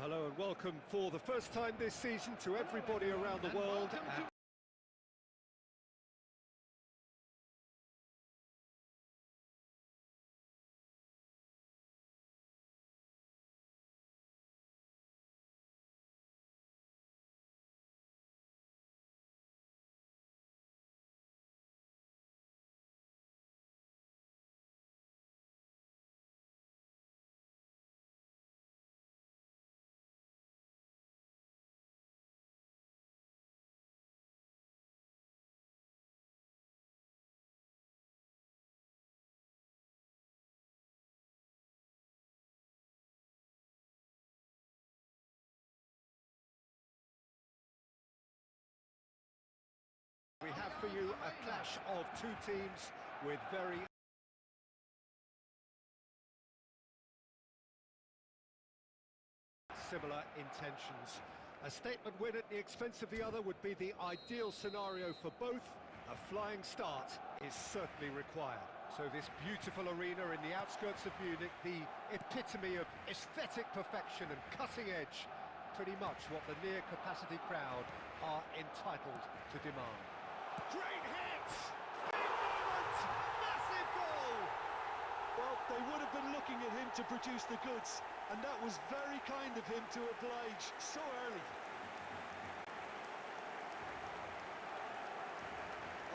Hello and welcome for the first time this season to everybody around the world. We have for you a clash of two teams with very similar intentions. A statement win at the expense of the other would be the ideal scenario for both. A flying start is certainly required. So this beautiful arena in the outskirts of Munich, the epitome of aesthetic perfection and cutting edge, pretty much what the near-capacity crowd are entitled to demand. Great hit! Big moment! Massive goal! Well, they would have been looking at him to produce the goods, and that was very kind of him to oblige so early.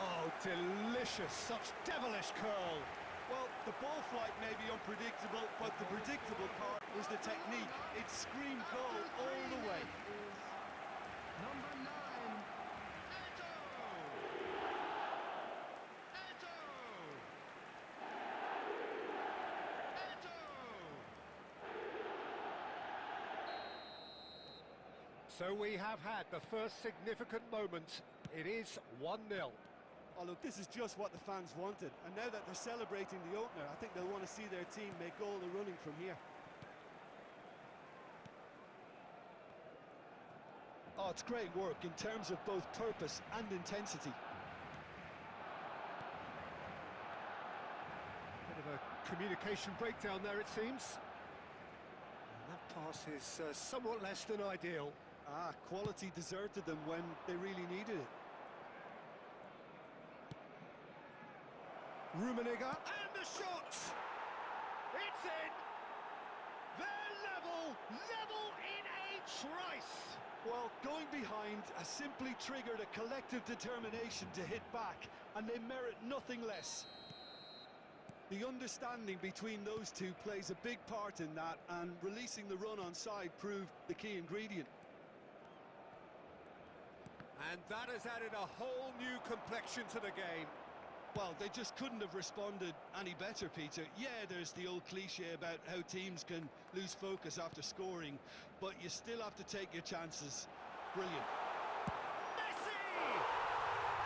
Oh, delicious! Such devilish curl! Well, the ball flight may be unpredictable, but the predictable part was the technique. It screamed goal all the way. Number 9. So we have had the first significant moment. It is 1-0. Oh, look, this is just what the fans wanted. And now that they're celebrating the opener, I think they'll want to see their team make all the running from here. Oh, it's great work in terms of both purpose and intensity. Bit of a communication breakdown there, it seems. And that pass is somewhat less than ideal. Quality deserted them when they really needed it. Rummenigge, and the shot! It's in! They're level in a trice! Well, going behind has simply triggered a collective determination to hit back, and they merit nothing less. The understanding between those two plays a big part in that, and releasing the run on side proved the key ingredient. And that has added a whole new complexion to the game. Well, they just couldn't have responded any better, Peter. Yeah, there's the old cliche about how teams can lose focus after scoring, but you still have to take your chances. Brilliant. Messi!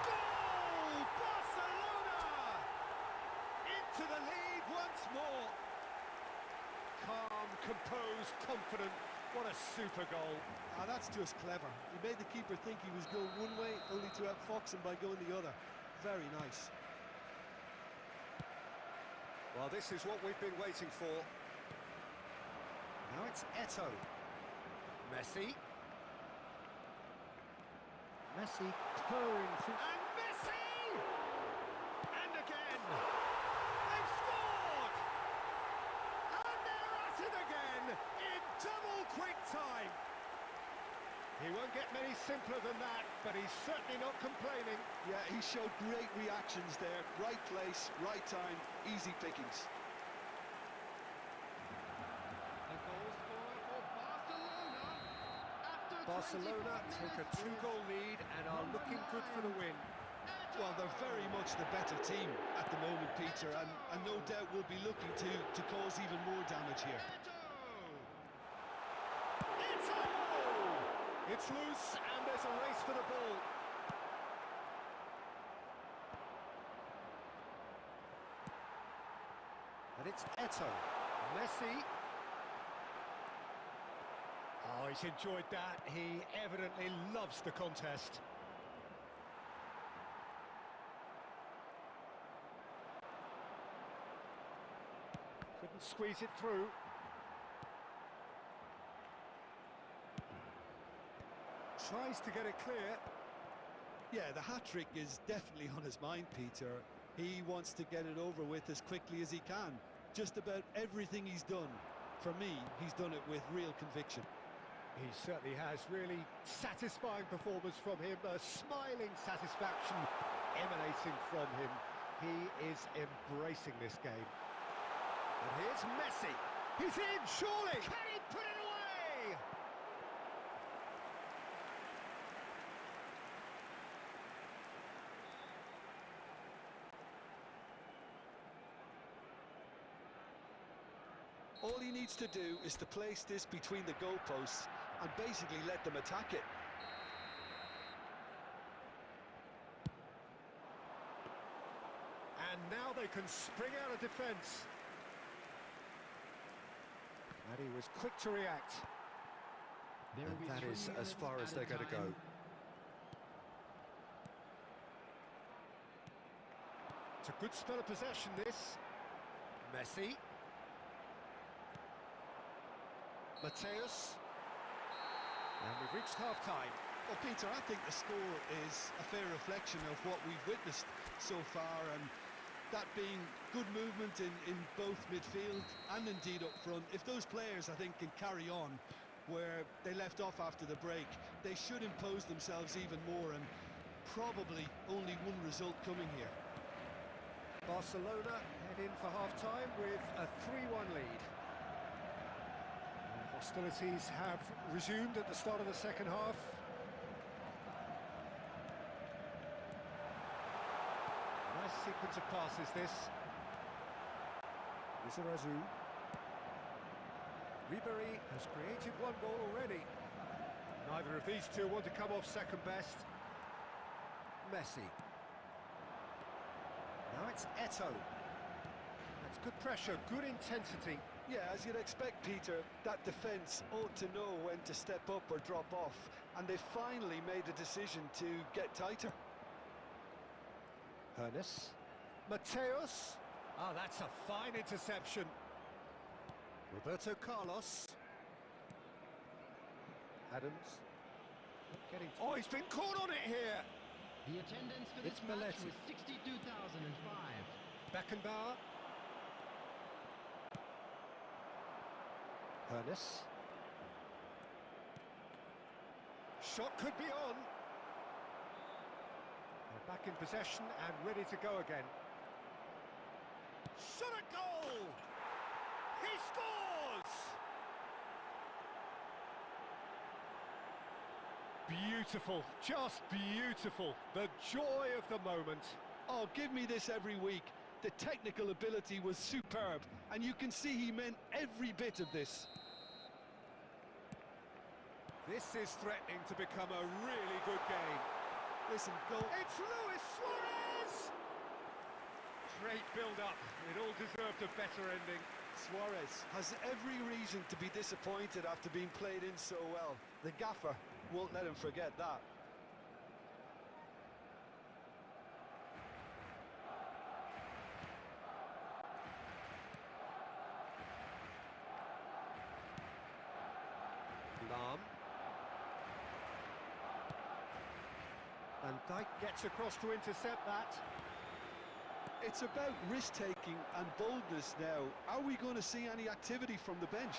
Goal! Barcelona! Into the lead once more. Calm, composed, confident. What a super goal. That's just clever. He made the keeper think he was going one way, only to outfox him by going the other. Very nice. Well, this is what we've been waiting for. Now it's Eto'o. Messi. Messi purring through. And Messi! And again! They've scored! And they're at it again in double quick time. He won't get many simpler than that, but he's certainly not complaining. Yeah, he showed great reactions there. Right place, right time, easy pickings. A goal scorer for Barcelona after Barcelona 25 take a minutes. 2-goal lead and are looking good for the win. Well, they're very much the better team at the moment, Peter, and no doubt will be looking to cause even more damage here. It's loose, and there's a race for the ball. And it's Eto'o. Messi. Oh, he's enjoyed that. He evidently loves the contest. Couldn't squeeze it through. Tries to get it clear. Yeah, the hat-trick is definitely on his mind, Peter. He wants to get it over with as quickly as he can. Just about everything he's done, for me, he's done it with real conviction. He certainly has. Really satisfying performance from him. A smiling satisfaction emanating from him. He is embracing this game. And here's Messi. He's in, surely! Can he put it away? All he needs to do is to place this between the goalposts and basically let them attack it. And now they can spring out of defence. And he was quick to react. There will And be that 3 is as minutes far as they're added going to go. time. It's a good spell of possession, this. Messi. Mateus. And we've reached half-time. Well, Peter, I think the score is a fair reflection of what we've witnessed so far, and that being good movement in both midfield and indeed up front. If those players, I think, can carry on where they left off after the break, they should impose themselves even more, and probably only one result coming here. Barcelona head in for half-time with a 3-1 lead. Hostilities have resumed at the start of the second half. Nice sequence of passes, this. Lizarazu. Ribery has created 1 goal already. Neither of these two want to come off second best. Messi. Now it's Eto'o. That's good pressure, good intensity. Yeah, as you'd expect, Peter, that defence ought to know when to step up or drop off, and they finally made a decision to get tighter. Hernes. Mateus. Ah, that's a fine interception. Roberto Carlos. Adams. Getting... Oh, he's been caught on it here. The attendance for this It's match Belletti. was 62,005. Beckenbauer. Hernes. Shot could be on. They're back in possession and ready to go again. Shot a goal! He scores! Beautiful, just beautiful. The joy of the moment. Oh, give me this every week. The technical ability was superb, and you can see he meant every bit of this. This is threatening to become a really good game. Listen, goal. It's Luis Suarez! Great build-up. It all deserved a better ending. Suarez has every reason to be disappointed after being played in so well. The gaffer won't let him forget that. Lahm. Van Dijk gets across to intercept that. It's about risk-taking and boldness now. Are we going to see any activity from the bench?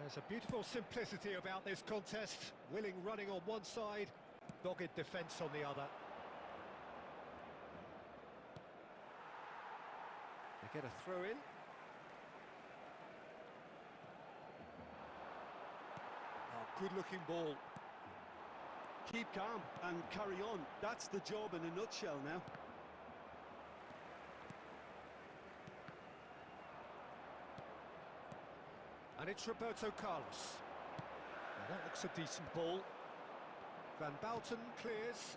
There's a beautiful simplicity about this contest. Willing running on one side, dogged defence on the other. They get a throw in. Oh, good-looking ball. Keep calm and carry on. That's the job in a nutshell now. And it's Roberto Carlos. Now that looks a decent ball. Van Bouten clears.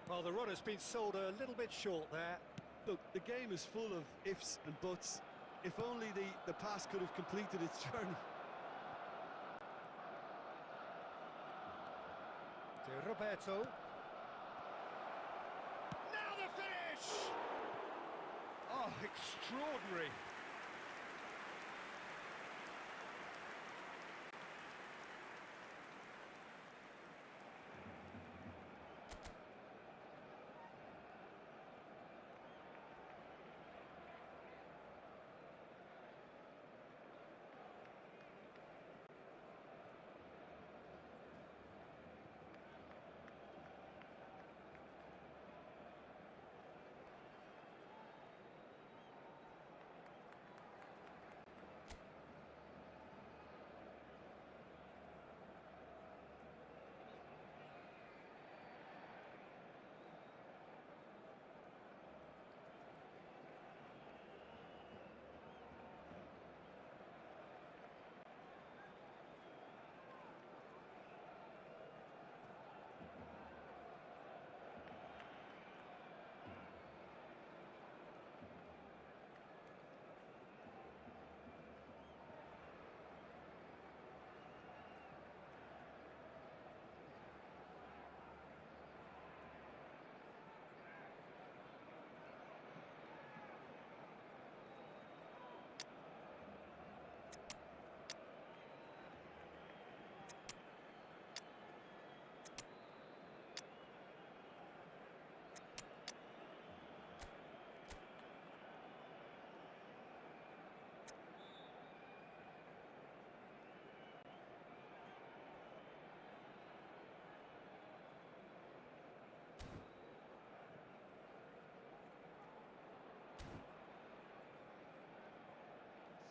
Well, the run has been sold a little bit short there. Look, the game is full of ifs and buts. If only the pass could have completed its journey. To Roberto. Now the finish! Oh, extraordinary.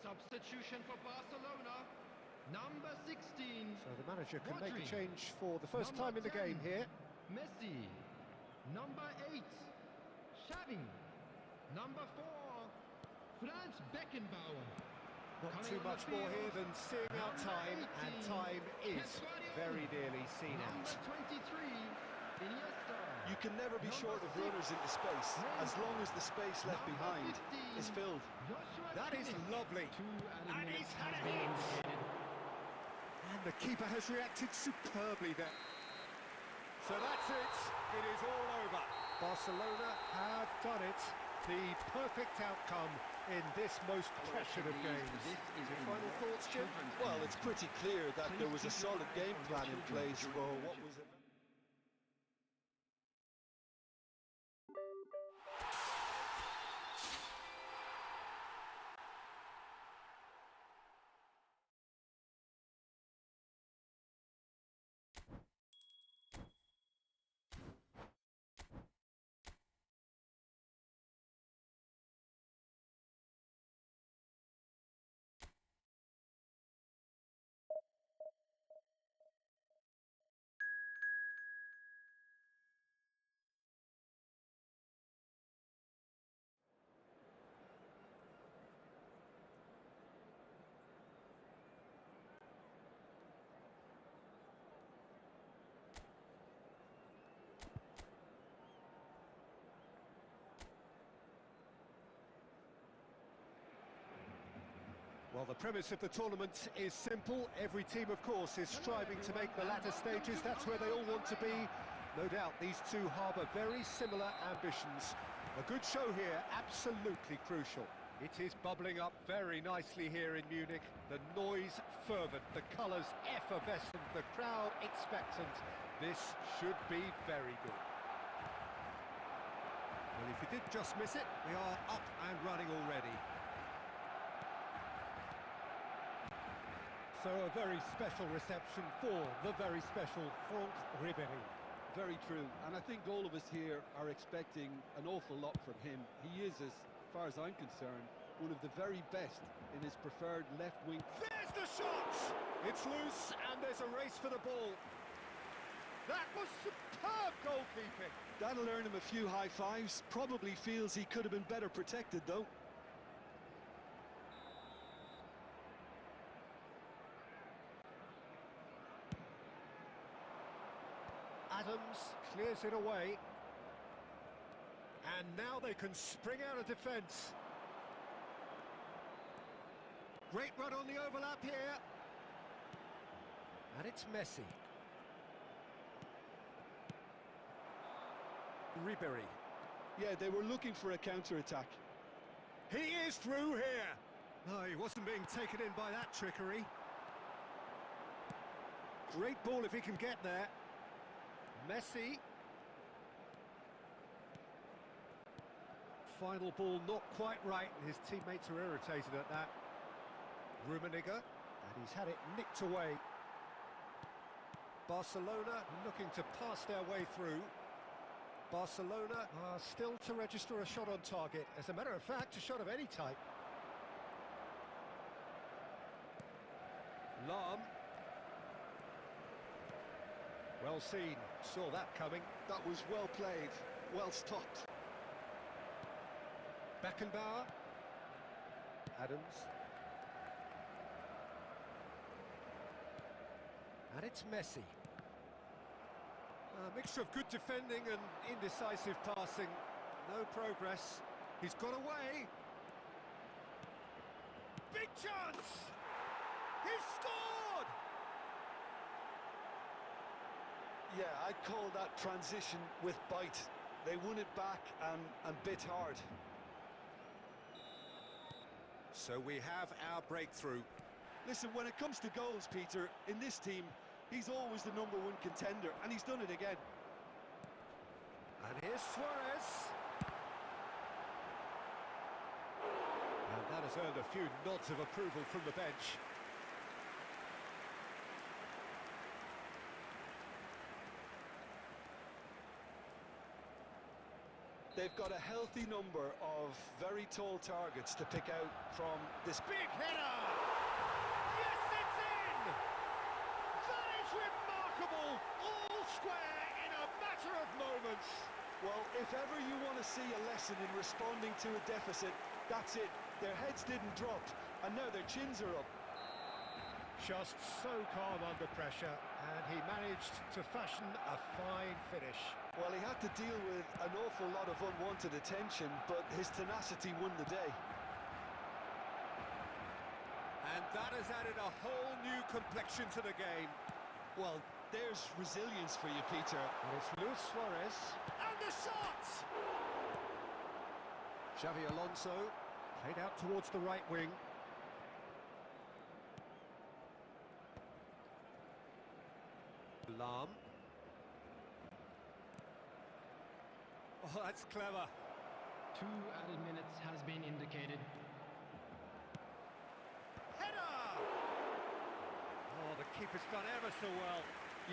Substitution for Barcelona. Number 16. So the manager can make a Rodri. change for the first Number time in the 10, game here. Messi. Number 8. Xavi. Number 4. Franz Beckenbauer. Not Coming too on the much more here field, than seeing out number time, and 18, time is Pep Guardiola. very nearly seen Number out. 23. Iniesta. You can never be Number short of 6, runners into space, as long as the space left Number behind 15, is filled. Joshua That is Kimmich. lovely. 2 added And minutes he's had have a been hit. indicated. And the keeper has reacted superbly there. So that's it. It is all over. Barcelona have done it. The perfect outcome in this most passionate of games. Your final thoughts, Jim? Well, it's pretty clear that there was a solid game plan in place for what was a... Well, the premise of the tournament is simple. Every team, of course, is striving to make the latter stages. That's where they all want to be. No doubt these two harbour very similar ambitions. A good show here, absolutely crucial. It is bubbling up very nicely here in Munich. The noise fervent, the colours effervescent, the crowd expectant. This should be very good. Well, if you did just miss it, we are up and running already. So a very special reception for the very special Franck Ribéry. Very true, and I think all of us here are expecting an awful lot from him. He is, as far as I'm concerned, one of the very best in his preferred left wing. There's the shot! It's loose and there's a race for the ball. That was superb goalkeeping. That'll earn him a few high fives. Probably feels he could have been better protected, though. Adams clears it away. And now they can spring out of defence. Great run on the overlap here. And it's Messi. Ribéry. Yeah, they were looking for a counter-attack. He is through here. No, he wasn't being taken in by that trickery. Great ball if he can get there. Messi. Final ball not quite right, and his teammates are irritated at that. Rummenigge, and he's had it nicked away. Barcelona looking to pass their way through. Barcelona are still to register a shot on target. As a matter of fact, a shot of any type. Lahm. Well seen, saw that coming. That was well played, well stopped. Beckenbauer. Adams. And it's Messi. A mixture of good defending and indecisive passing. No progress. He's got away. Big chance! He's scored! Yeah, I'd call that transition with bite. They won it back and bit hard. So we have our breakthrough. Listen, when it comes to goals, Peter, in this team, he's always the #1 contender, and he's done it again. And here's Suarez. And that has earned a few nods of approval from the bench. They've got a healthy number of very tall targets to pick out from this. Big header! Yes, it's in! That is remarkable! All square in a matter of moments. Well, if ever you want to see a lesson in responding to a deficit, that's it. Their heads didn't drop, and now their chins are up. Just so calm under pressure, and he managed to fashion a fine finish. Well, he had to deal with an awful lot of unwanted attention, but his tenacity won the day. And that has added a whole new complexion to the game. Well, there's resilience for you, Peter. And it's Luis Suarez. And the shot! Xavi Alonso played out towards the right wing. Lam. Oh, that's clever. 2 added minutes has been indicated. Header! Oh, the keeper's done ever so well.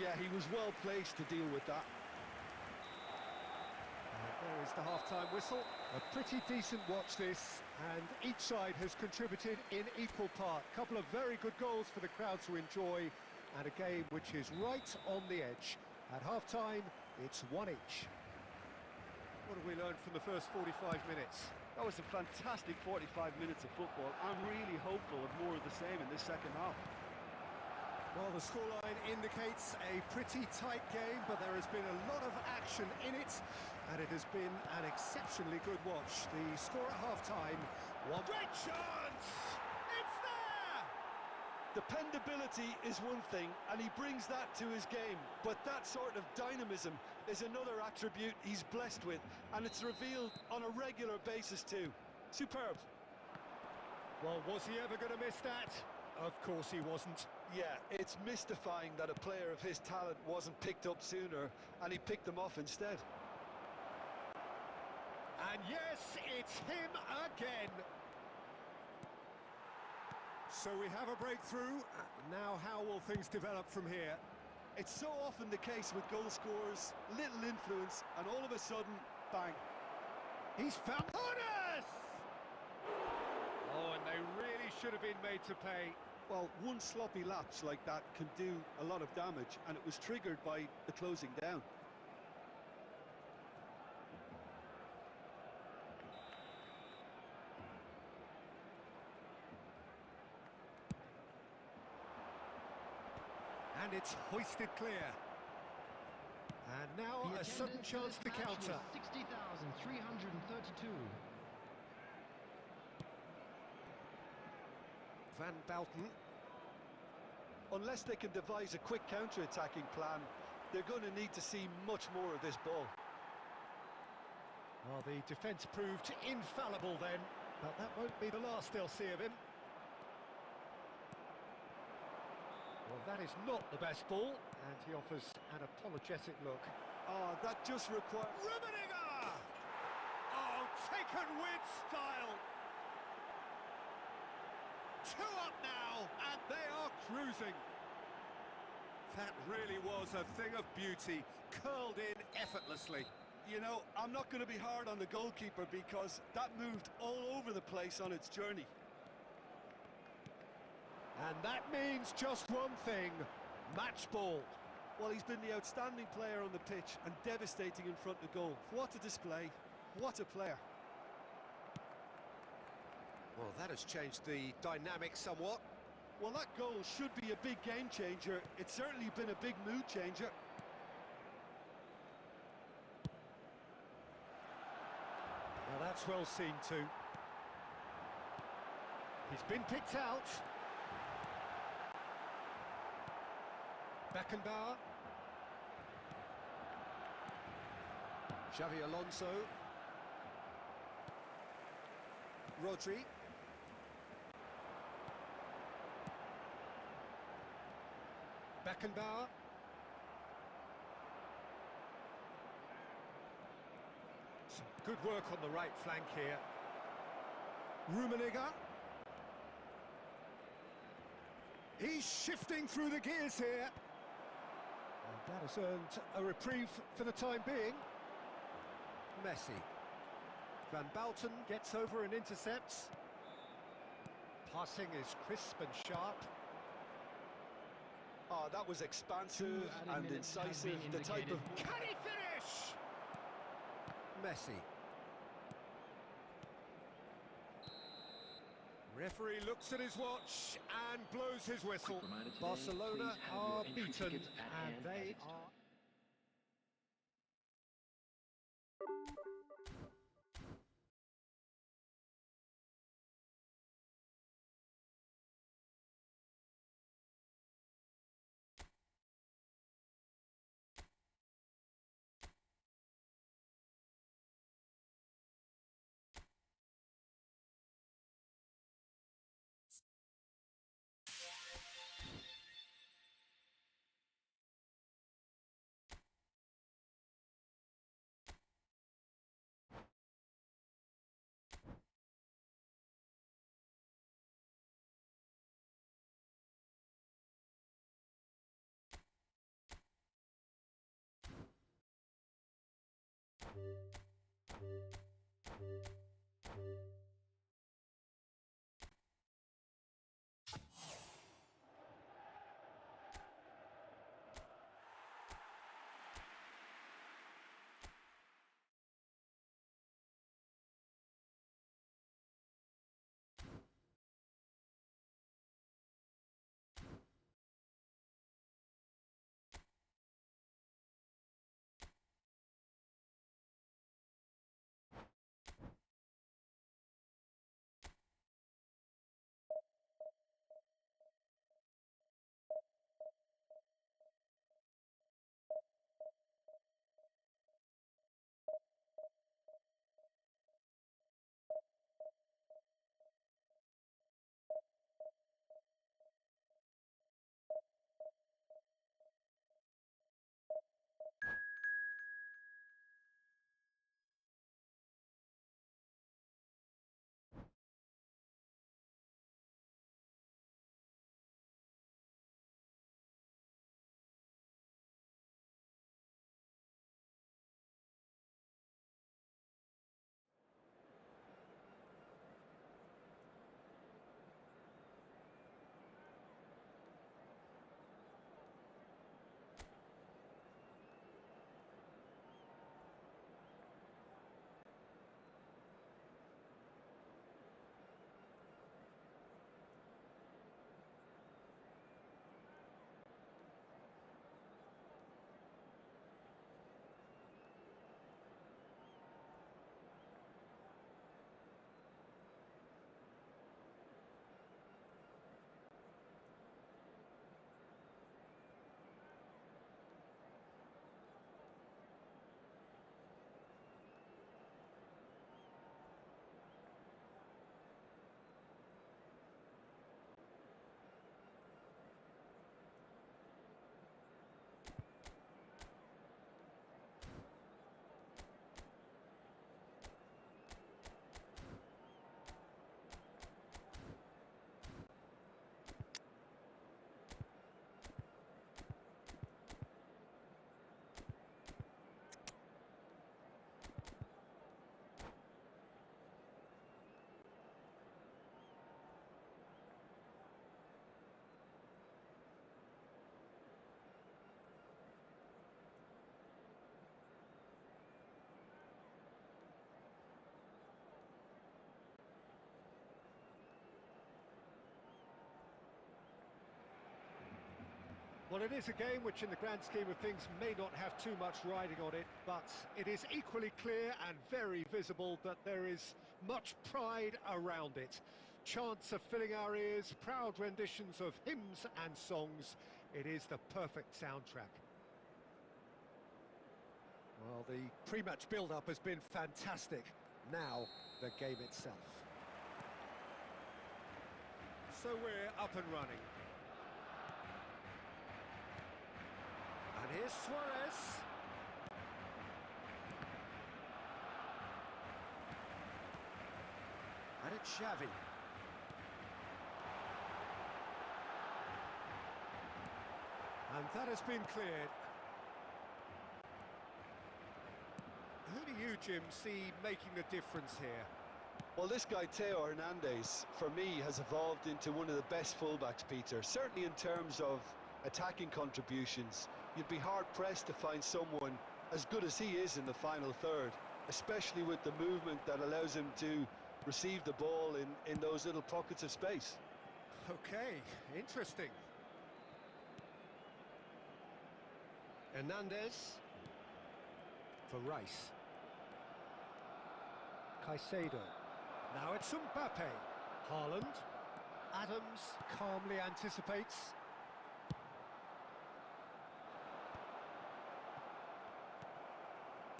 Yeah, he was well placed to deal with that. There is the half-time whistle. A pretty decent watch this, and each side has contributed in equal part. Couple of very good goals for the crowd to enjoy, and a game which is right on the edge. At half-time, it's 1 each. What have we learned from the first 45 minutes? That was a fantastic 45 minutes of football. I'm really hopeful of more of the same in this second half. Well, the scoreline indicates a pretty tight game, but there has been a lot of action in it, and it has been an exceptionally good watch. The score at half-time, one great chance! It's there! Dependability is one thing, and he brings that to his game, but that sort of dynamism is another attribute he's blessed with, and it's revealed on a regular basis too. Superb. Well, was he ever going to miss that? Of course he wasn't. Yeah, it's mystifying that a player of his talent wasn't picked up sooner, and he picked them off instead. And yes, it's him again. So we have a breakthrough. Now how will things develop from here? It's so often the case with goal scorers, little influence, and all of a sudden, bang. He's found Honas! Oh, and they really should have been made to pay. Well, one sloppy lapse like that can do a lot of damage, and it was triggered by the closing down. And it's hoisted clear. And now The a sudden attendance chance for to this match counter. was 60,332. Van Bouten. Unless they can devise a quick counter-attacking plan, they're going to need to see much more of this ball. Well, the defence proved infallible then, but that won't be the last they'll see of him. Well, that is not the best ball, and he offers an apologetic look. Oh, that just requires... Rummenigge! Oh, taken with style! 2 up now, and they are cruising. That really was a thing of beauty, curled in effortlessly. You know, I'm not going to be hard on the goalkeeper because that moved all over the place on its journey. And that means just one thing, match ball. Well, he's been the outstanding player on the pitch and devastating in front of goal. What a display, what a player. Well, that has changed the dynamic somewhat. Well, that goal should be a big game changer. It's certainly been a big mood changer. Well, that's well seen too. He's been picked out. Beckenbauer. Xavi Alonso. Rodri. Beckenbauer. Some good work on the right flank here. Rummenigge. He's shifting through the gears here. And that has earned a reprieve for the time being. Messi. Van Bouten gets over and intercepts. Passing is crisp and sharp. Oh, that was expansive 2 added and minutes has incisive. been The type of... indicated. Can he finish? Messi. Referee looks at his watch and blows his whistle. Reminder today, Barcelona please have are your entry beaten, tickets at and hand they as it's are... Well, it is a game which in the grand scheme of things may not have too much riding on it, but it is equally clear and very visible that there is much pride around it. Chants are filling our ears, proud renditions of hymns and songs. It is the perfect soundtrack. Well, the pre-match build-up has been fantastic. Now, the game itself. So we're up and running. And here's Suarez. And it's Xavi. And that has been cleared. Who do you you, Jim, see making the difference here? Well, this guy, Theo Hernandez, for me, has evolved into one of the best fullbacks, Peter. Certainly in terms of attacking contributions, you'd be hard-pressed to find someone as good as he is in the final third, especially with the movement that allows him to receive the ball in those little pockets of space. Okay, interesting. Hernandez for Rice. Caicedo. Now it's Mbappe. Haaland. Adams calmly anticipates.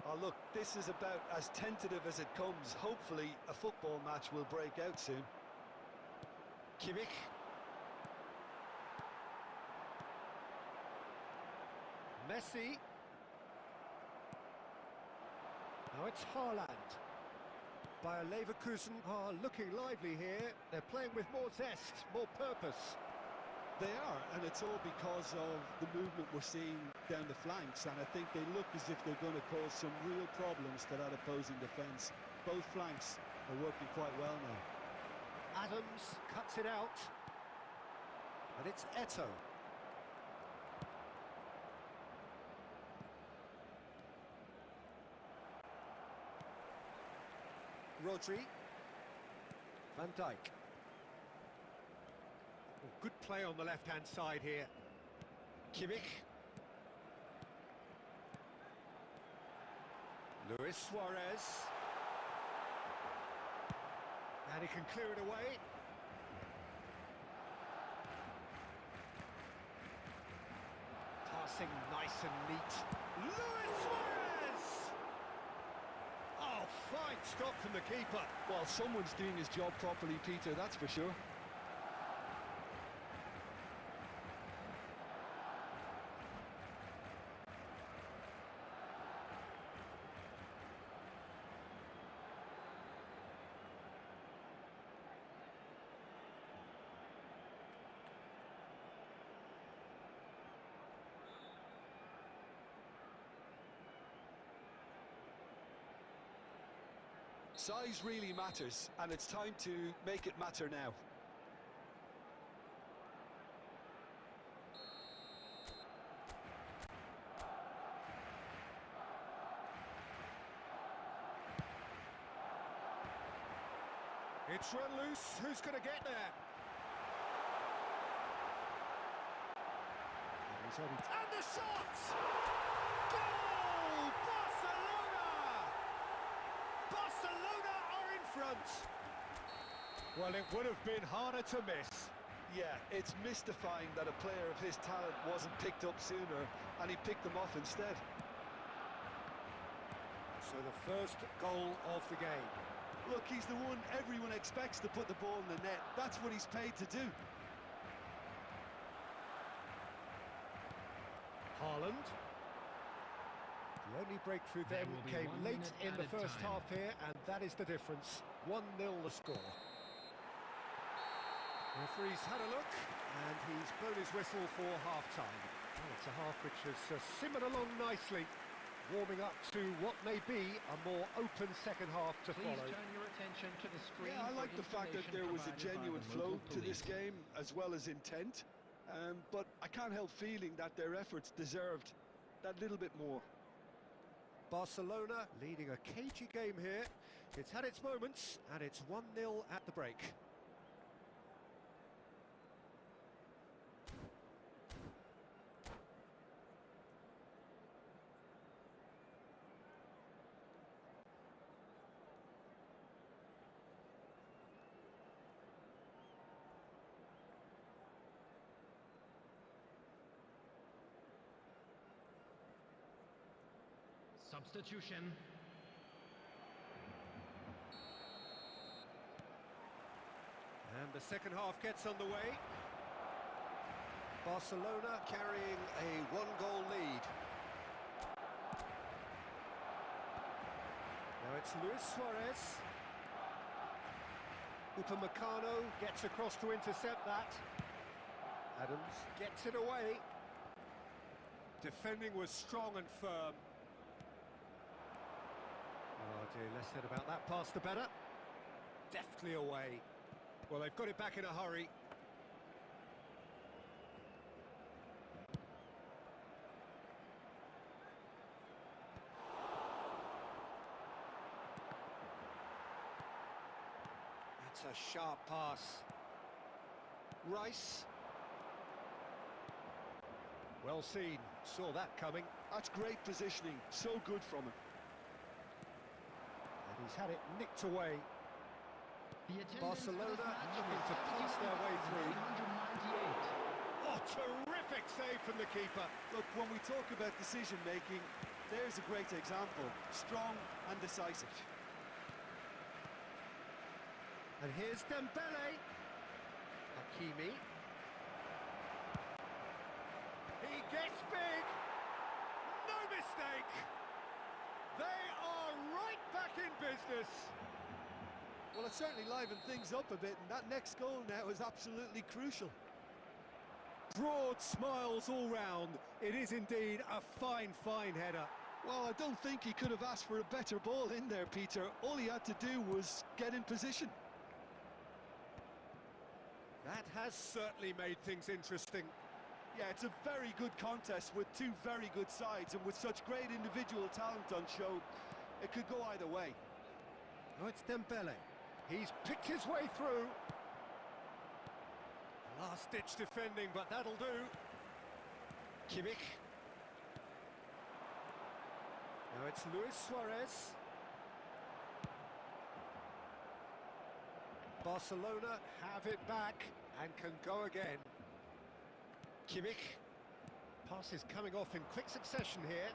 Oh, look, this is about as tentative as it comes. Hopefully, a football match will break out soon. Kimmich. Messi. Now it's Haaland. Bayer Leverkusen are looking lively here. They're playing with more zest, more purpose. They are, and it's all because of the movement we're seeing down the flanks, and I think they look as if they're going to cause some real problems to that opposing defence. Both flanks are working quite well now. Adams cuts it out. And it's Eto'o. Rodri. Van Dijk. Oh, good play on the left-hand side here. Kimmich. Luis Suarez. And he can clear it away. Passing nice and neat. Luis Suarez! Oh, fine stop from the keeper. Well, someone's doing his job properly, Peter, that's for sure. Size really matters, and it's time to make it matter now. It's run loose. Who's going to get there? And the shot! Goal! Barcelona! Barcelona are in front. Well, it would have been harder to miss. Yeah, it's mystifying that a player of his talent wasn't picked up sooner, and he picked them off instead. So the first goal of the game. Look, he's the one everyone expects to put the ball in the net. That's what he's paid to do. Haaland. The only breakthrough then came late in the first half here, and that is the difference. 1-0 the score. Referee's had a look, and he's blown his whistle for half-time. Well, it's a half which has simmered along nicely, warming up to what may be a more open second half to follow. Please turn your attention to the screen. Yeah, I like the fact that there was a genuine flow to this game, as well as intent. But I can't help feeling that their efforts deserved that little bit more. Barcelona leading a cagey game here. It's had its moments, and it's 1-0 at the break. Substitution. And the second half gets underway. Barcelona carrying a one-goal lead. Now it's Luis Suarez. Upamecano gets across to intercept that. Adams gets it away. Defending was strong and firm. dear, less said about that pass the better. Deftly away. Well, they've got it back in a hurry. That's a sharp pass. Rice. Well seen, saw that coming. That's great positioning, so good from him. And he's had it nicked away. The attendance for Barcelona this match looking is to pass their way through. 198. Oh, terrific save from the keeper. Look, when we talk about decision-making, there's a great example. Strong and decisive. And here's Dembele. Hakimi. He gets big. No mistake. They are right back in business. Well, it certainly livened things up a bit, and that next goal now is absolutely crucial. Broad smiles all round. It is indeed a fine, fine header. Well, I don't think he could have asked for a better ball in there, Peter. All he had to do was get in position. That has certainly made things interesting. Yeah, it's a very good contest with two very good sides, and with such great individual talent on show, it could go either way. Oh, it's Dembele. He's picked his way through. Last-ditch defending, but that'll do. Kimmich. Now it's Luis Suarez. Barcelona have it back and can go again. Kimmich. Passes coming off in quick succession here.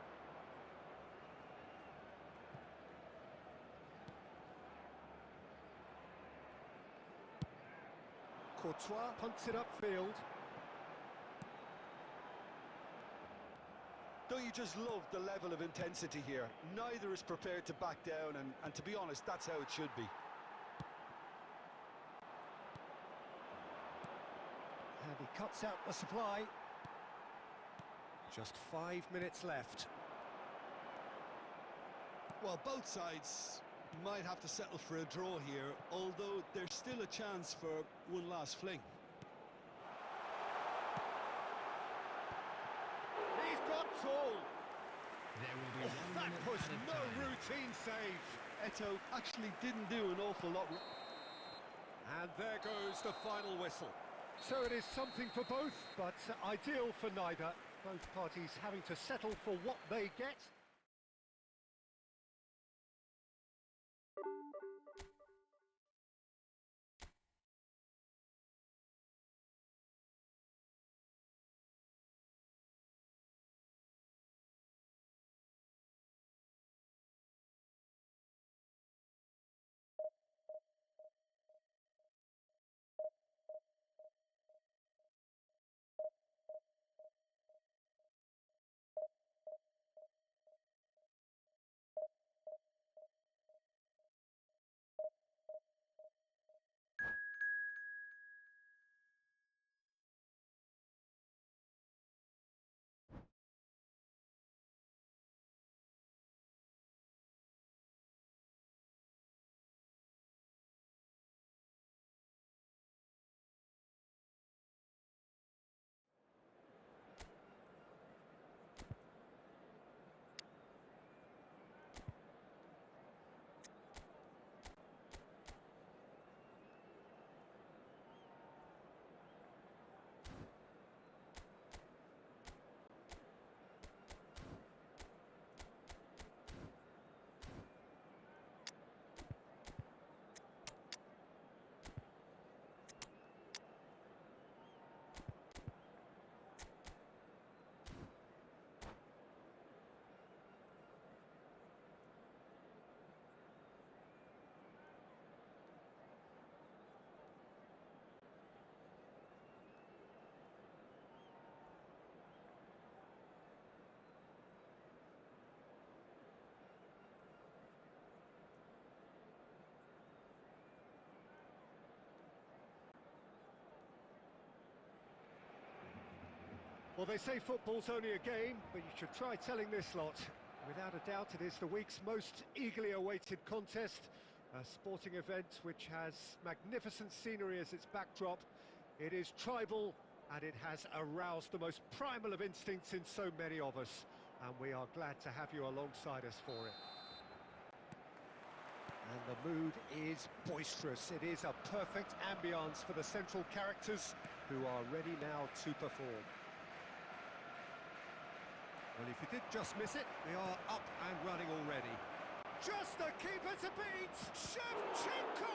Courtois punts it upfield. Don't you just love the level of intensity here? Neither is prepared to back down, and to be honest, that's how it should be. And he cuts out the supply. Just 5 minutes left. Well, both sides might have to settle for a draw here, although there's still a chance for one last fling. He's got tall. There will be Oh, 1 that minute was added no time. routine save. Eto actually didn't do an awful lot. And there goes the final whistle. So it is something for both, but ideal for neither. Both parties having to settle for what they get. Well, they say football's only a game, but you should try telling this lot. Without a doubt, it is the week's most eagerly awaited contest. A sporting event which has magnificent scenery as its backdrop. It is tribal, and it has aroused the most primal of instincts in so many of us. And we are glad to have you alongside us for it. And the mood is boisterous. It is a perfect ambience for the central characters who are ready now to perform. Well, if you did just miss it, we are up and running already. Just the keeper to beat! Shevchenko!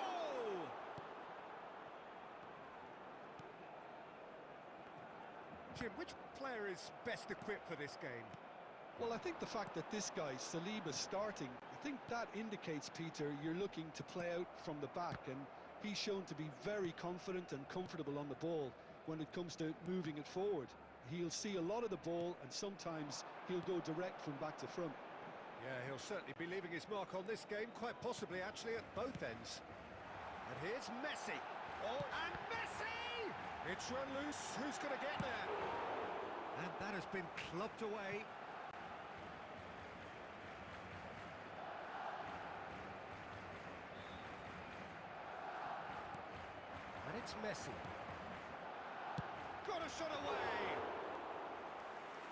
Jim, which player is best equipped for this game? Well, I think the fact that this guy, Saliba, starting, I think that indicates, Peter, you're looking to play out from the back, and he's shown to be very confident and comfortable on the ball when it comes to moving it forward. He'll see a lot of the ball, and sometimes he'll go direct from back to front. Yeah, he'll certainly be leaving his mark on this game, quite possibly actually at both ends. And here's Messi. Oh, and Messi! It's run loose. Who's going to get there? And that has been clubbed away. And it's Messi. Got a shot away!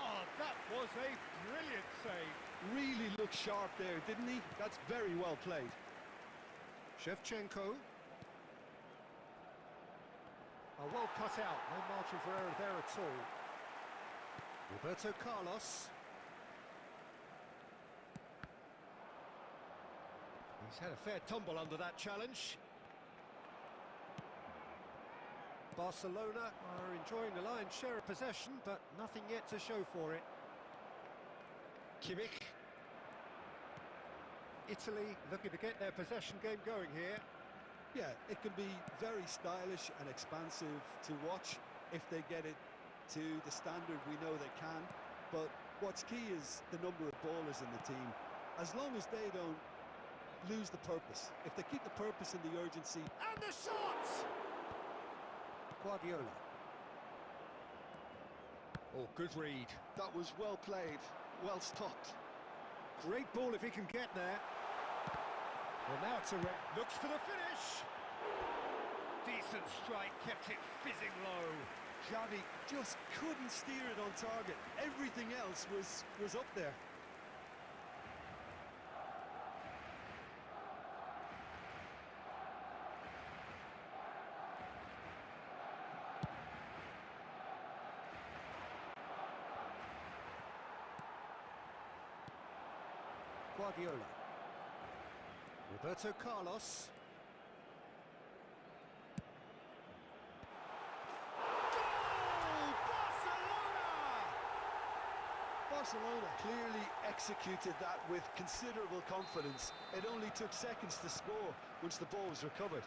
Oh, that was a brilliant save. Really looked sharp there, didn't he? That's very well played. Shevchenko. Oh, well cut out. No margin for error there at all. Roberto Carlos. He's had a fair tumble under that challenge. Barcelona are enjoying the lion's share of possession, but nothing yet to show for it. Kimmich. Italy looking to get their possession game going here. Yeah, it can be very stylish and expansive to watch if they get it to the standard we know they can. But what's key is the number of ballers in the team. As long as they don't lose the purpose, if they keep the purpose and the urgency. And the shot! Guardiola. Oh, good read. That was well played, well stopped. Great ball if he can get there. Well, now it's a looks for the finish. Decent strike, kept it fizzing low. Xavi just couldn't steer it on target. Everything else was up there. Guardiola. Roberto Carlos. Goal! Barcelona clearly executed that with considerable confidence. It only took seconds to score once the ball was recovered.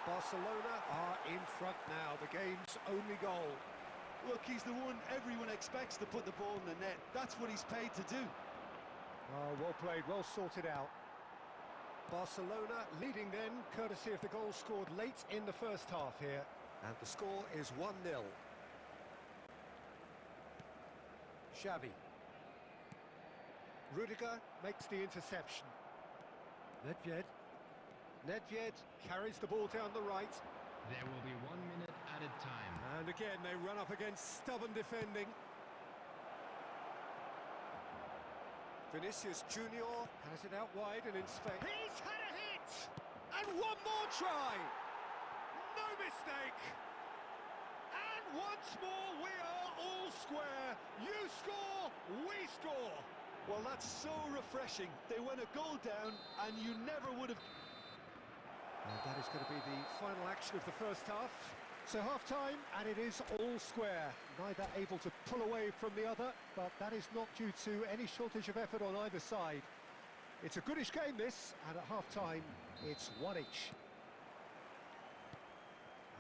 Barcelona are in front now, the game's only goal. Look, he's the one everyone expects to put the ball in the net. That's what he's paid to do. Oh, well played, well sorted out. Barcelona leading then, courtesy of the goal scored late in the first half here. And the score is 1-0. Xavi. Rudiger makes the interception. Nedved. Nedved carries the ball down the right. There will be 1 minute added time. And again, they run up against stubborn defending. Vinicius Junior has it out wide and in space. He's had a hit! And one more try! No mistake! And once more, we are all square. You score, we score. Well, that's so refreshing. They went a goal down, and you never would have... And that is going to be the final action of the first half. So half-time, and it is all square. Neither able to pull away from the other, but that is not due to any shortage of effort on either side. It's a goodish game, this, and at half-time, it's one each.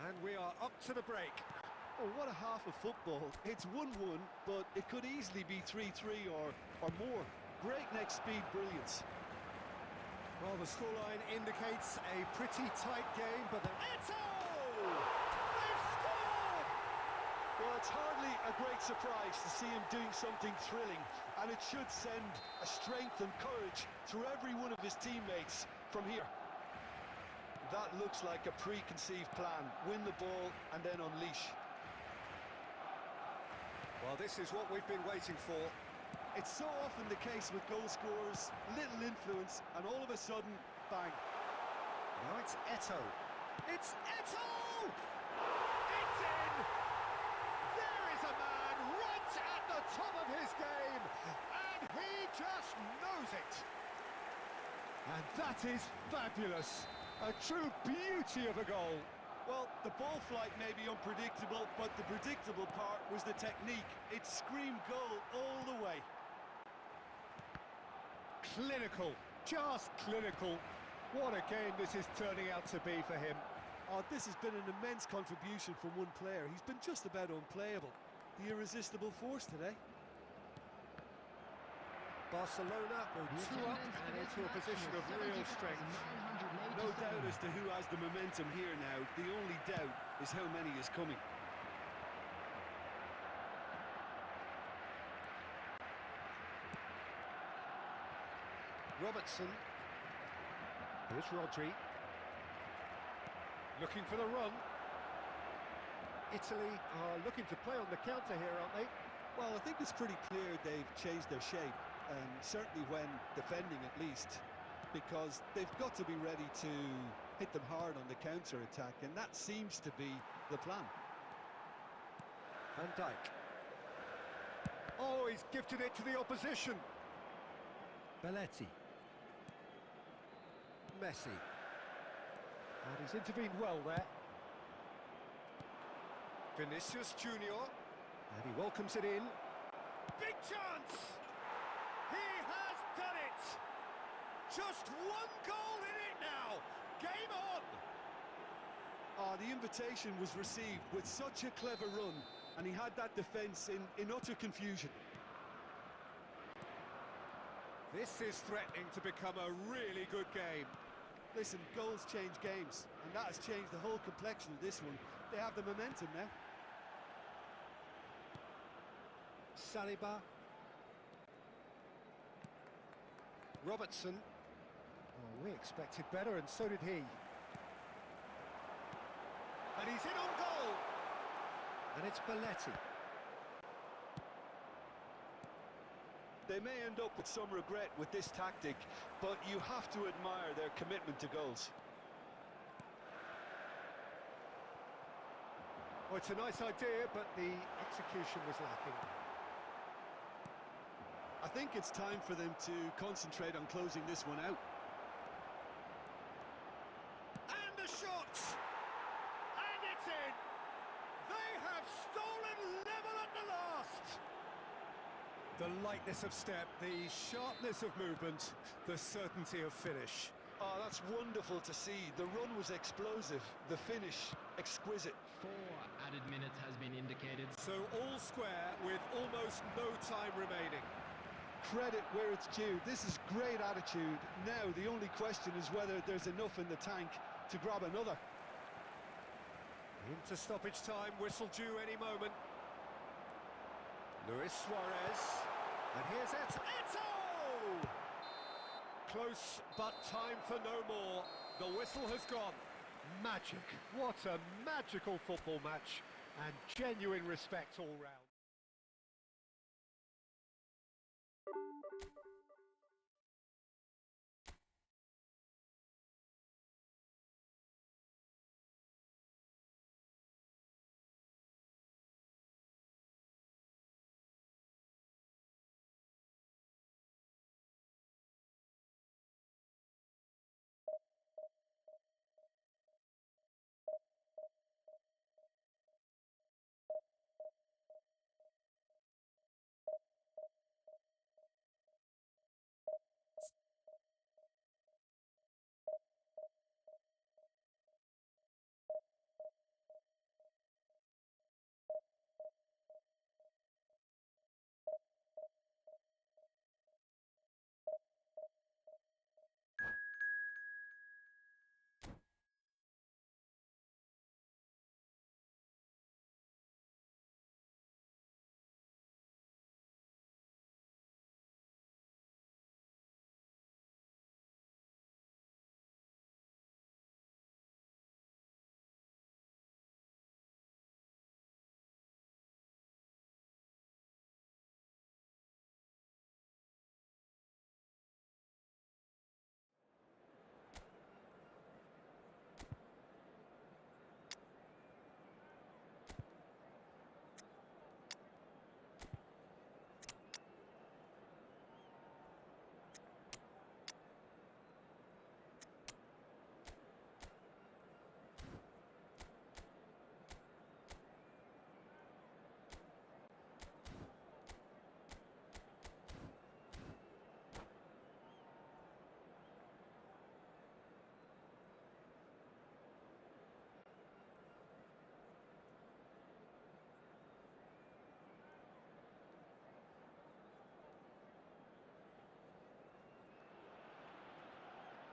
And we are up to the break. Oh, what a half of football. It's 1-1, but it could easily be 3-3 or more. Breakneck speed brilliance. Well, the scoreline indicates a pretty tight game, but Eto'o! They've scored! Well, it's hardly a great surprise to see him doing something thrilling, and it should send a strength and courage through every one of his teammates from here. That looks like a preconceived plan. Win the ball and then unleash. Well, this is what we've been waiting for. It's so often the case with goal scorers, little influence, and all of a sudden, bang. Now it's Eto'o. It's Eto'o! It's in! There is a man right at the top of his game, and he just knows it. And that is fabulous. A true beauty of a goal. Well, the ball flight may be unpredictable, but the predictable part was the technique. It screamed goal all the way. Clinical, just clinical. What a game this is turning out to be for him. Oh, this has been an immense contribution from one player. He's been just about unplayable. The irresistible force today. Barcelona go 2 up and into a position of real strength. No doubt as to who has the momentum here now. The only doubt is how many is coming. Robertson. Here's Rodri. Looking for the run. Italy are looking to play on the counter here, aren't they? Well, I think it's pretty clear they've changed their shape, and certainly when defending at least, because they've got to be ready to hit them hard on the counter-attack, and that seems to be the plan. Van Dijk. Oh, he's gifted it to the opposition. Belletti. Messi. And he's intervened well there. Vinicius Junior. And he welcomes it in. Big chance! He has done it! Just one goal in it now! Game on! Oh, the invitation was received with such a clever run, and he had that defence in utter confusion. This is threatening to become a really good game. Listen, goals change games, and that has changed the whole complexion of this one. They have the momentum now. Saliba. Robertson. Oh, we expected better, and so did he. And he's in on goal. And it's Belletti. They may end up with some regret with this tactic, but you have to admire their commitment to goals. Well, it's a nice idea, but the execution was lacking. I think it's time for them to concentrate on closing this one out. And the shot! And it's in! They have stolen level at the last! The lightness of step, the sharpness of movement, the certainty of finish. Oh, that's wonderful to see. The run was explosive, the finish exquisite. 4 added minutes has been indicated. So all square with almost no time remaining. Credit where it's due. This is great attitude. Now the only question is whether there's enough in the tank to grab another. Into stoppage time, whistle due any moment. Luis Suarez. And here's Eto'o! Close, but time for no more. The whistle has gone. Magic. What a magical football match. And genuine respect all round.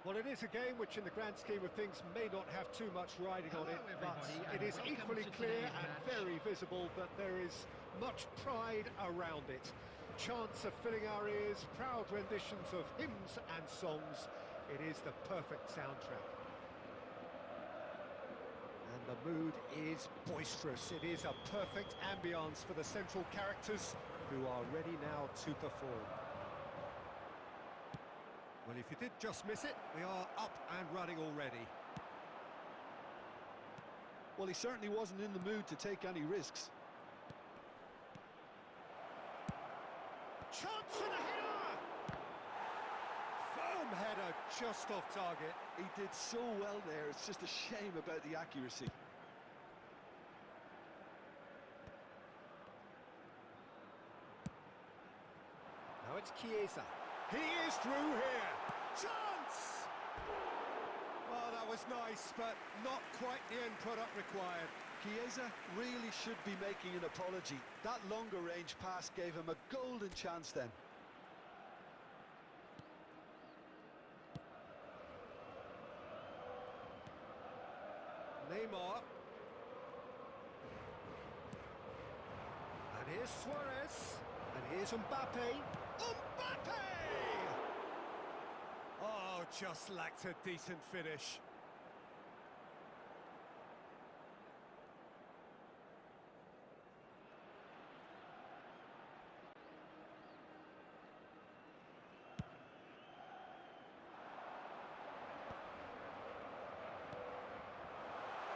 Well, it is a game which, in the grand scheme of things, may not have too much riding on it, but it is equally clear and very visible that there is much pride around it. Chants are filling our ears, proud renditions of hymns and songs. It is the perfect soundtrack. And the mood is boisterous. It is a perfect ambience for the central characters, who are ready now to perform. Well, if you did just miss it, we are up and running already. Well, he certainly wasn't in the mood to take any risks. Chance and a header! Firm header, just off target. He did so well there, it's just a shame about the accuracy. Now it's Chiesa. He is through here. Chance! Oh, that was nice, but not quite the end product required. Chiesa really should be making an apology. That longer range pass gave him a golden chance then. Neymar. And here's Suarez. And here's Mbappe. Mbappe! Oh, just lacked a decent finish.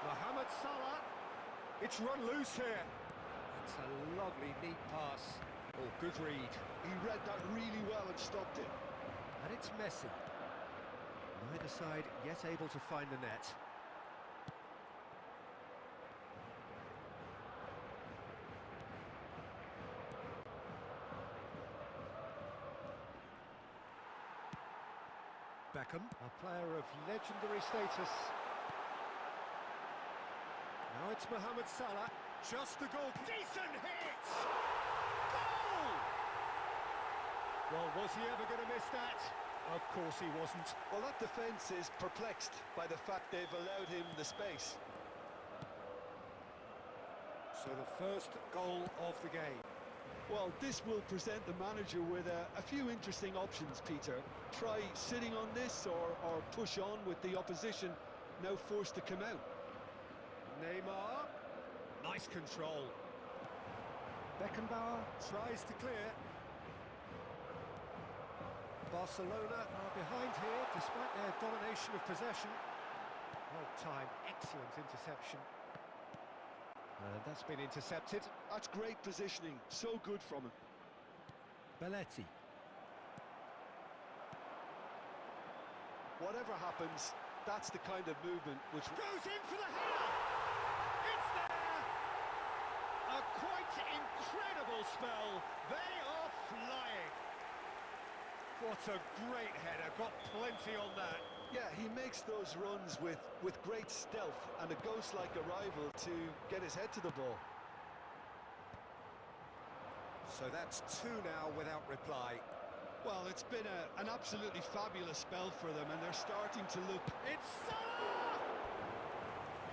Mohamed Salah. It's run loose here. It's a lovely, neat pass. Oh, good read. He read that really well and stopped it. And it's Messi. Neither side yet able to find the net. Beckham, a player of legendary status. Now it's Mohamed Salah. Just the goal. Decent hit! Goal! Well, was he ever going to miss that? Of course he wasn't. Well, that defence is perplexed by the fact they've allowed him the space. So the first goal of the game. Well, this will present the manager with a few interesting options, Peter. Try sitting on this or push on with the opposition now forced to come out. Neymar. Nice control. Beckenbauer tries to clear. Barcelona are behind here despite their domination of possession. Well timed, excellent interception. And that's been intercepted. That's great positioning, so good from him. Belletti. Whatever happens, that's the kind of movement which Goes in for the header! It's there! A quite incredible spell. They are flying. What a great header, got plenty on that. Yeah, he makes those runs with great stealth and a ghost-like arrival to get his head to the ball. So that's two now without reply. Well, it's been an absolutely fabulous spell for them, and they're starting to look... It's Salah!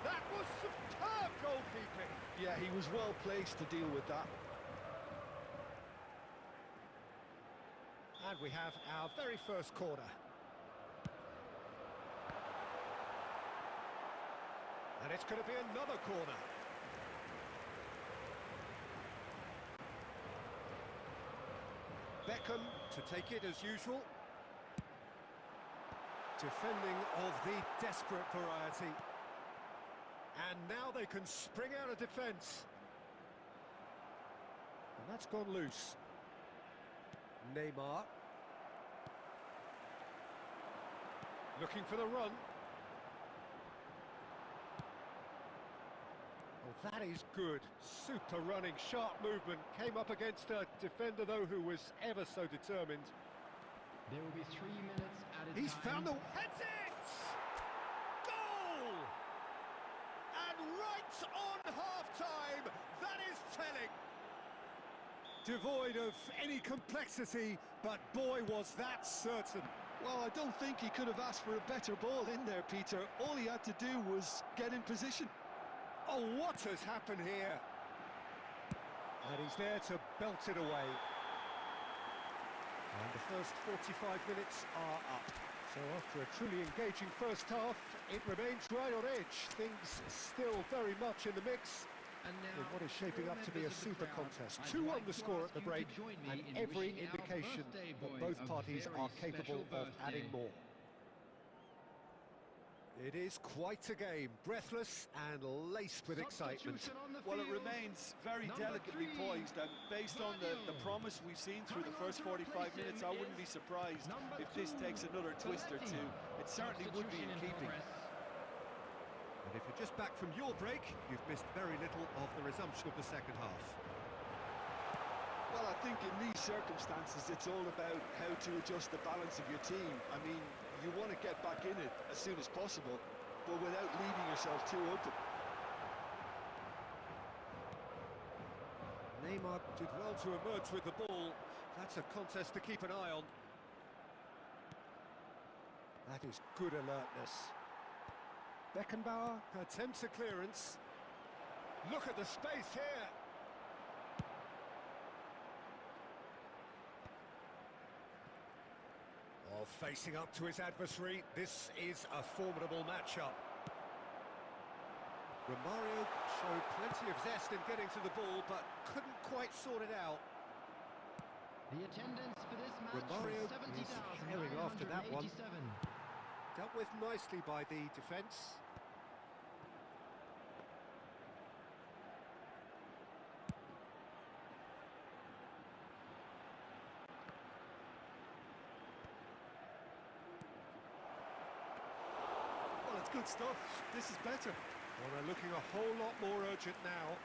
That was superb goalkeeping. Yeah, he was well placed to deal with that. And we have our very first corner. And it's going to be another corner. Beckham to take it as usual. Defending of the desperate variety. And now they can spring out of defence. And that's gone loose. Neymar. Looking for the run. Oh, that is good. Super running, sharp movement. Came up against a defender, though, who was ever so determined. There will be 3 minutes added time. He's found the... Heads it! Goal! And right on half-time, that is telling. Devoid of any complexity, but boy, was that certain. Well, I don't think he could have asked for a better ball in there, Peter. All he had to do was get in position. Oh, what has happened here? And he's there to belt it away. And the first 45 minutes are up. So after a truly engaging first half, it remains right on edge. Things still very much in the mix. And now, In what is shaping up to be a super contest. 2 on the score at the break, and every indication that both parties are capable of adding more. It is quite a game, breathless and laced with excitement. Well, it remains very delicately poised, and based on the promise we've seen through the first 45 minutes, I wouldn't be surprised if this takes another twist or two. It certainly would be in keeping. And if you're just back from your break, you've missed very little of the resumption of the second half. Well, I think in these circumstances, it's all about how to adjust the balance of your team. I mean, you want to get back in it as soon as possible, but without leaving yourself too open. Neymar did well to emerge with the ball. That's a contest to keep an eye on. That is good alertness. Beckenbauer attempts a clearance. Look at the space here. Oh, facing up to his adversary, this is a formidable matchup. Romario showed plenty of zest in getting to the ball, but couldn't quite sort it out. The attendance for this match Romario was is herring after that one. 70,987. Dealt with nicely by the defence. Well, it's good stuff. This is better. Well, they're looking a whole lot more urgent now.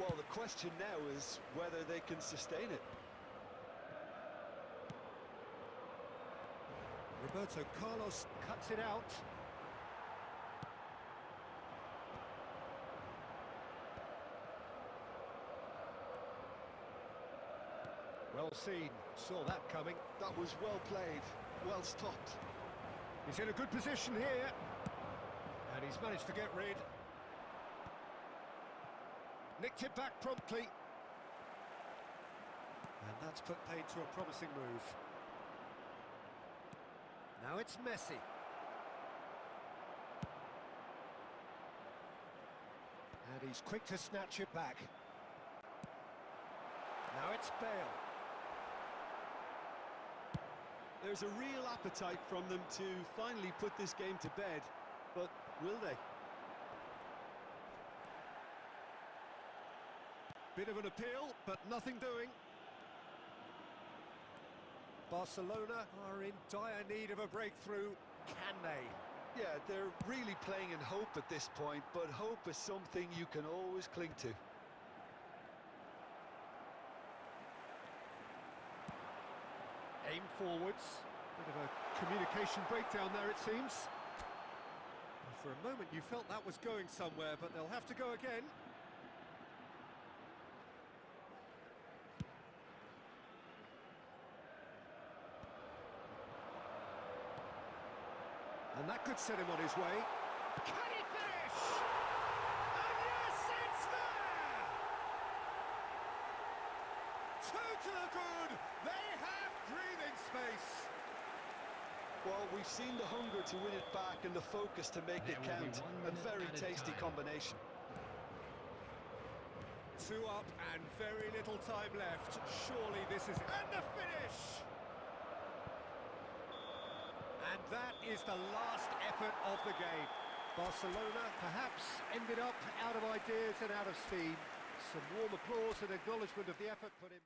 Well, the question now is whether they can sustain it. Roberto Carlos cuts it out. Well seen, saw that coming. That was well played, well stopped. He's in a good position here. And he's managed to get rid. Nicked it back promptly. And that's put paid to a promising move. Now it's Messi. And he's quick to snatch it back. Now it's Bale. There's a real appetite from them to finally put this game to bed, but will they? Bit of an appeal, but nothing doing. Barcelona are in dire need of a breakthrough. Can they? Yeah, they're really playing in hope at this point, but hope is something you can always cling to. Aim forwards. Bit of a communication breakdown there, it seems. For a moment you felt that was going somewhere, but they'll have to go again. And that could set him on his way. Can he finish? And yes, it's there! Two to the good. They have breathing space. Well, we've seen the hunger to win it back and the focus to make it count. A very tasty combination. 2 up and very little time left. Surely this is it. And the finish! And that is the last effort of the game. Barcelona perhaps ended up out of ideas and out of steam. Some warm applause and acknowledgement of the effort put in.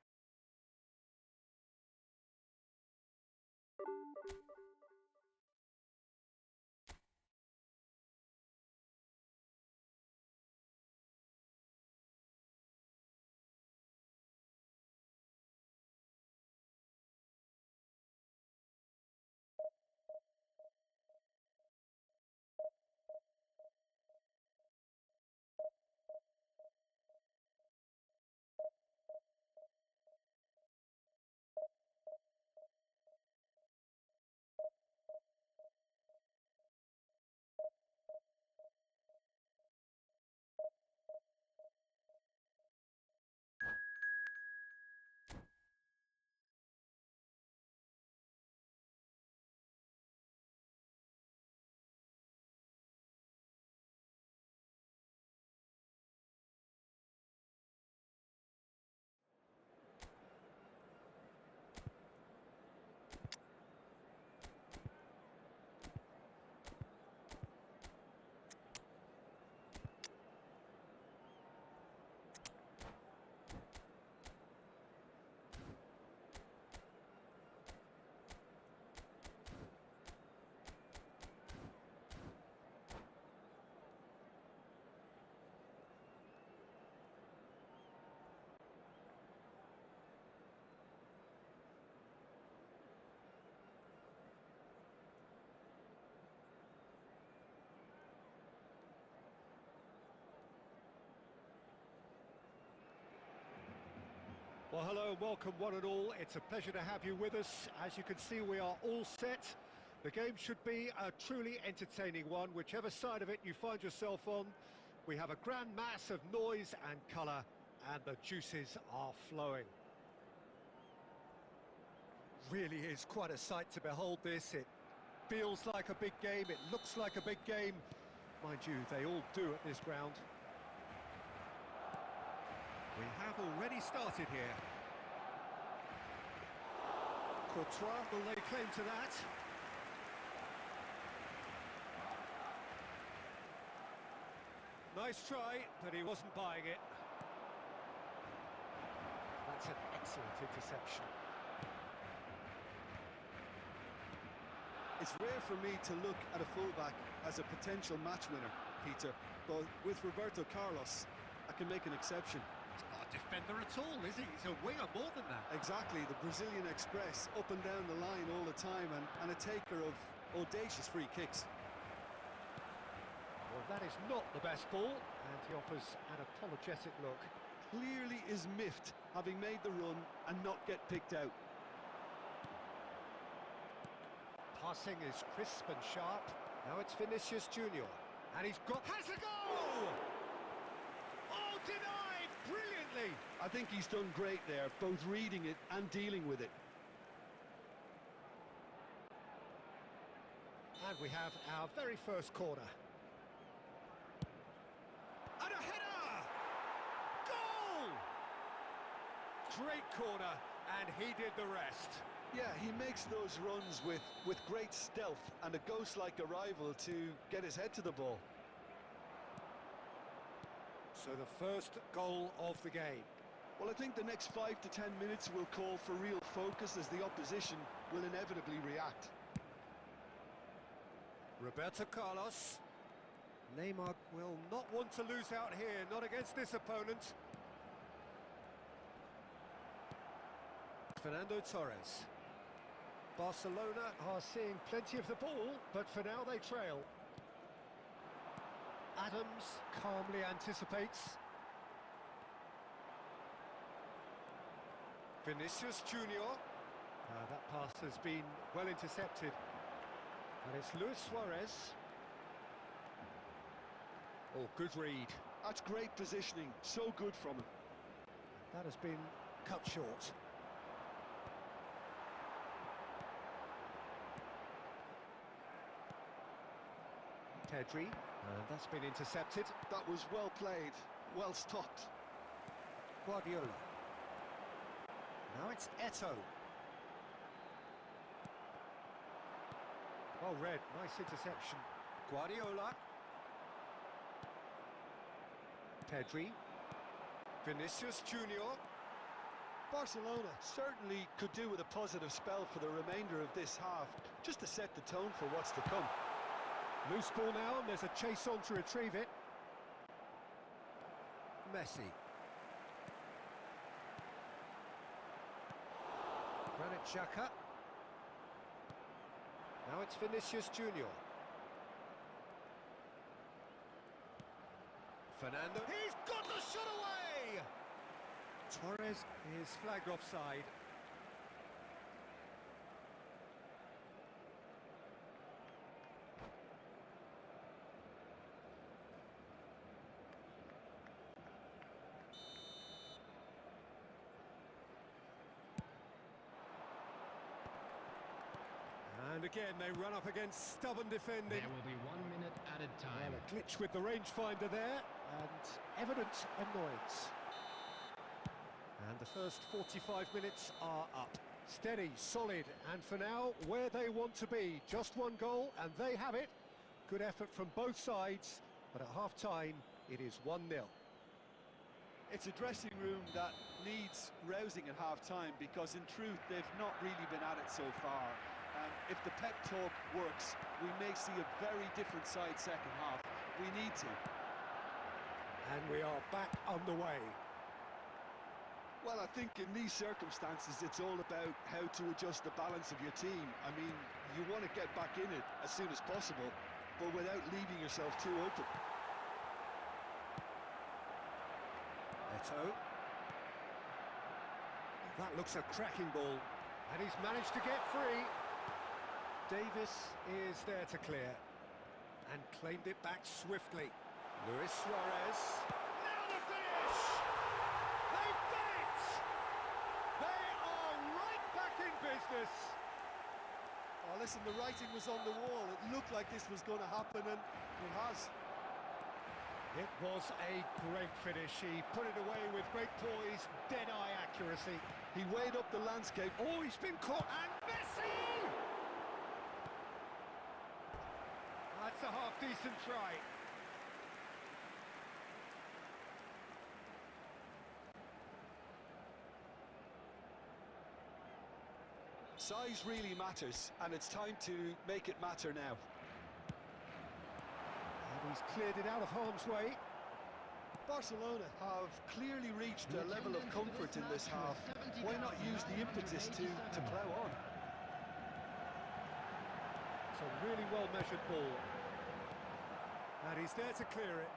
Well, hello and welcome one and all. It's a pleasure to have you with us. As you can see, we are all set. The game should be a truly entertaining one, whichever side of it you find yourself on. We have a grand mass of noise and colour, and the juices are flowing. Really is quite a sight to behold this. It feels like a big game, it looks like a big game. Mind you, they all do at this ground. We have already started here. Courtois, will they claim to that? Nice try, but he wasn't buying it. That's an excellent interception. It's rare for me to look at a fullback as a potential match winner, Peter, but with Roberto Carlos, I can make an exception. He's not a defender at all, is he? He's a winger more than that. Exactly, the Brazilian Express, up and down the line all the time, and a taker of audacious free kicks. Well, that is not the best ball, and he offers an apologetic look. Clearly is miffed, having made the run and not get picked out. Passing is crisp and sharp. Now it's Vinicius Junior, and he's got... has a goal! Oh, denied brilliantly! I think he's done great there, both reading it and dealing with it. And we have our very first corner. And a header! Goal! Great corner, and he did the rest. Yeah, he makes those runs with great stealth and a ghost-like arrival to get his head to the ball. So the first goal of the game. Well, I think the next 5 to 10 minutes will call for real focus as the opposition will inevitably react. Roberto Carlos. Neymar will not want to lose out here, not against this opponent. Fernando Torres. Barcelona are seeing plenty of the ball, but for now they trail. Adams calmly anticipates. Vinicius Junior. That pass has been well intercepted. And it's Luis Suarez. Oh, good read. That's great positioning, so good from him. That has been cut short. Pedri, and that's been intercepted. That was well played, well stopped. Guardiola. Now it's Eto'o. Well read, nice interception. Guardiola. Pedri. Vinicius Junior. Barcelona certainly could do with a positive spell for the remainder of this half, just to set the tone for what's to come. Loose ball now, and there's a chase on to retrieve it. Messi. Granit Xhaka. Now it's Vinicius Junior. Fernando. He's got the shot away! Torres is flagged offside. And again, they run up against stubborn defending. There will be 1 minute added time. Well, a glitch with the rangefinder there, and evident annoyance. And the first 45 minutes are up. Steady, solid, and for now, where they want to be. Just one goal, and they have it. Good effort from both sides, but at half-time, it is 1-0. It's a dressing room that needs rousing at half-time because, in truth, they've not really been at it so far. If the pep talk works, we may see a very different side second half. We need to. And we are back underway. Well, I think in these circumstances, it's all about how to adjust the balance of your team. I mean, you want to get back in it as soon as possible, but without leaving yourself too open. Eto'o. That looks a cracking ball. And he's managed to get free. Davis is there to clear. And claimed it back swiftly. Luis Suarez. Now the finish! They've done it! They are right back in business. Oh, listen, the writing was on the wall. It looked like this was going to happen, and it has. It was a great finish. He put it away with great poise, dead-eye accuracy. He weighed up the landscape. Oh, he's been caught, and Messi! That's a half-decent try. Size really matters, and it's time to make it matter now. And he's cleared it out of harm's way. Barcelona have clearly reached a level of comfort in this half. Why not use the impetus to plough on? It's a really well-measured ball. And he's there to clear it.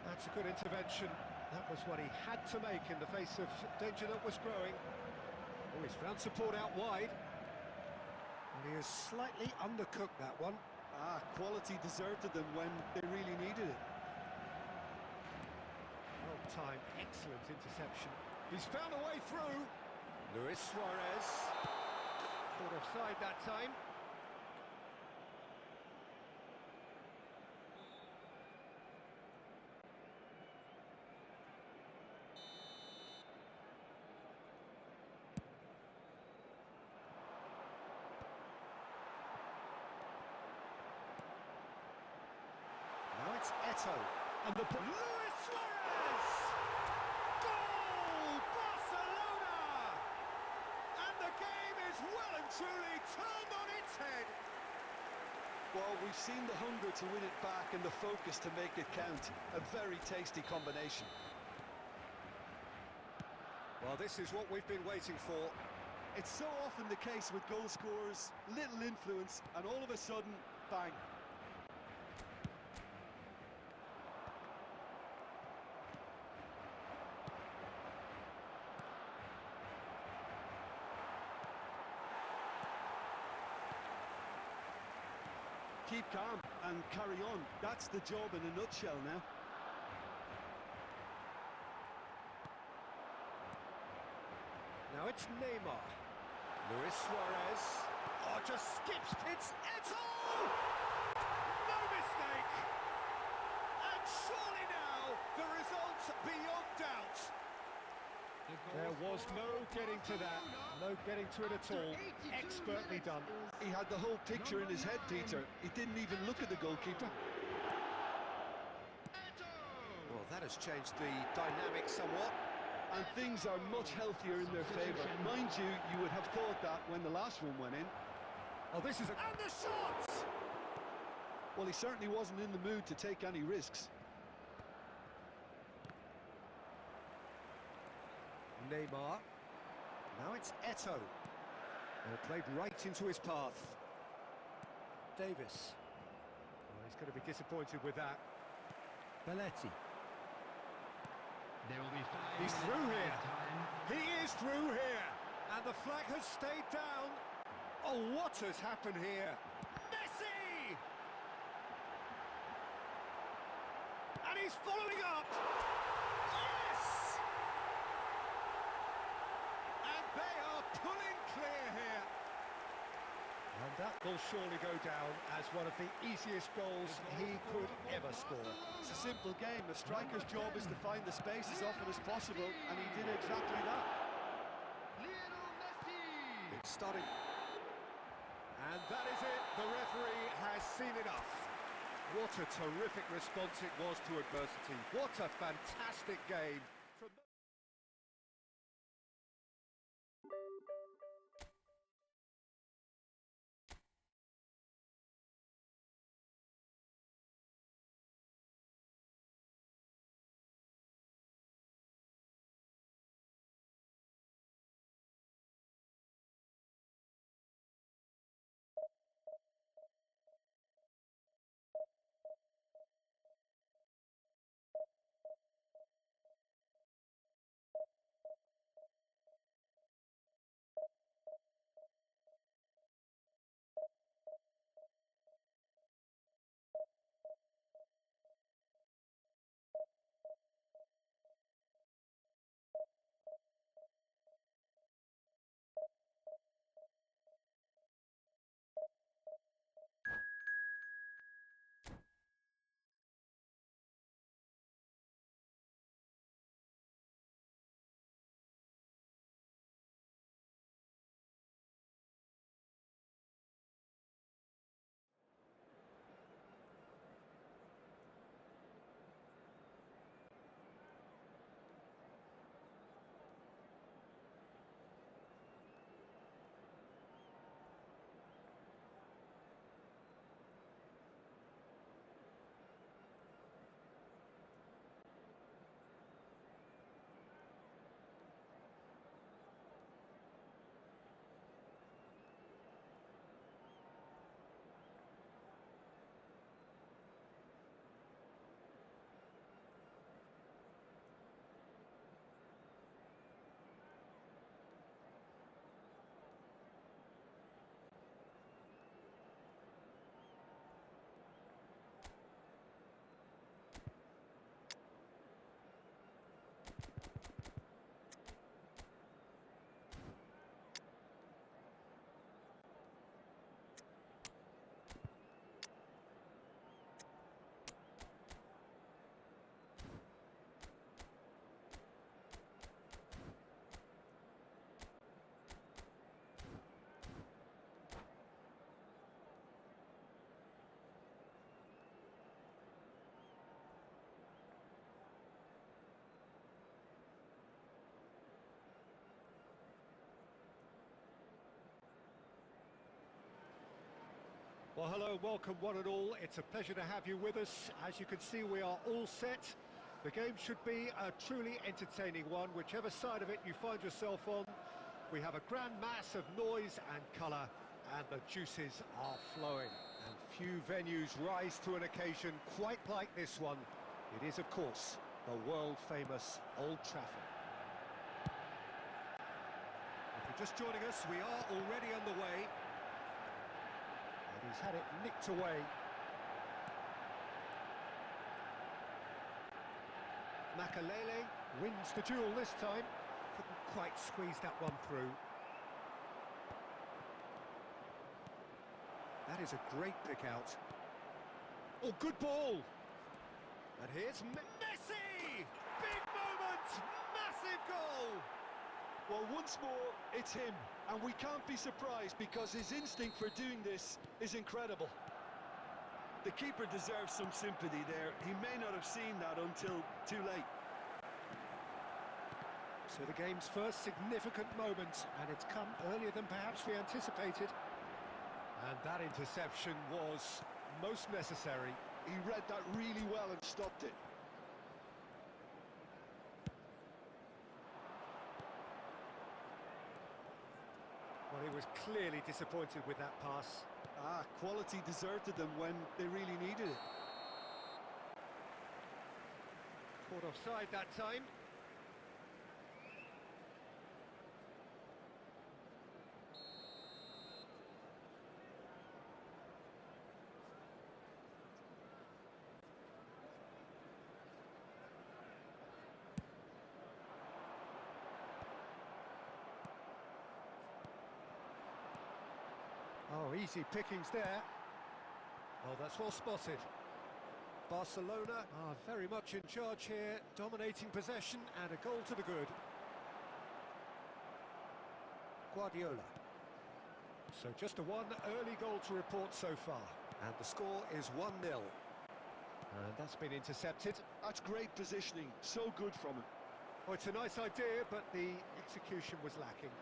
That's a good intervention. That was what he had to make in the face of danger that was growing. Oh, he's found support out wide. And he has slightly undercooked that one. Ah, quality deserted them when they really needed it. Well timed, excellent interception. He's found a way through. Luis Suarez. Caught offside that time. Now it's Eto'o. And the Luis Suarez! Goal! Barcelona! And the game is well and truly turned on its head. Well, we've seen the hunger to win it back and the focus to make it count. A very tasty combination. Well, this is what we've been waiting for. It's so often the case with goal scorers, little influence, and all of a sudden, bang. Keep calm and carry on. That's the job in a nutshell now. Now it's Neymar. Luis Suarez. Oh, just skips. It's Eto'o! No mistake! And surely now, the result beyond doubt. There was no getting to that. No getting to it at all. Expertly done. He had the whole picture in his head, Peter. He didn't even look at the goalkeeper. Well, that has changed the dynamic somewhat. And things are much healthier in their favour. Mind you, you would have thought that when the last one went in. Oh, this is a... And the shots! Well, he certainly wasn't in the mood to take any risks. Neymar. Now it's Eto'o. Well, played right into his path. Davis. Oh, he's going to be disappointed with that. Belletti. There will be 5 He's minutes through of here. time. He is through here. And the flag has stayed down. Oh, what has happened here? Messi! And he's following up. Yes! And they are pulling clear here. And that will surely go down as one of the easiest goals he could ever score. It's a simple game. A striker's job is to find the space as often as possible, and he did exactly that. Lionel Messi! It's starting. And that is it. The referee has seen enough. What a terrific response it was to adversity. What a fantastic game. From Well, hello, welcome one and all. It's a pleasure to have you with us. As you can see, we are all set. The game should be a truly entertaining one, whichever side of it you find yourself on. We have a grand mass of noise and colour, and the juices are flowing. And few venues rise to an occasion quite like this one. It is, of course, the world-famous Old Trafford. If you're just joining us, we are already underway. And he's had it nicked away. Makalele wins the duel this time. Couldn't quite squeeze that one through. That is a great pick out. Oh, good ball! And here's Messi! Big moment! Massive goal! Well, once more, it's him, and we can't be surprised because his instinct for doing this is incredible. The keeper deserves some sympathy there. He may not have seen that until too late. So the game's first significant moment, and it's come earlier than perhaps we anticipated. And that interception was most necessary. He read that really well and stopped it. Well, he was clearly disappointed with that pass. Quality deserted them when they really needed it. Caught offside that time. Oh, easy pickings there. Oh, that's well spotted. Barcelona are very much in charge here, dominating possession and a goal to the good. Guardiola. So just a one early goal to report so far. And the score is 1-0. And that's been intercepted. That's great positioning, so good from him. Oh, it's a nice idea, but the execution was lacking.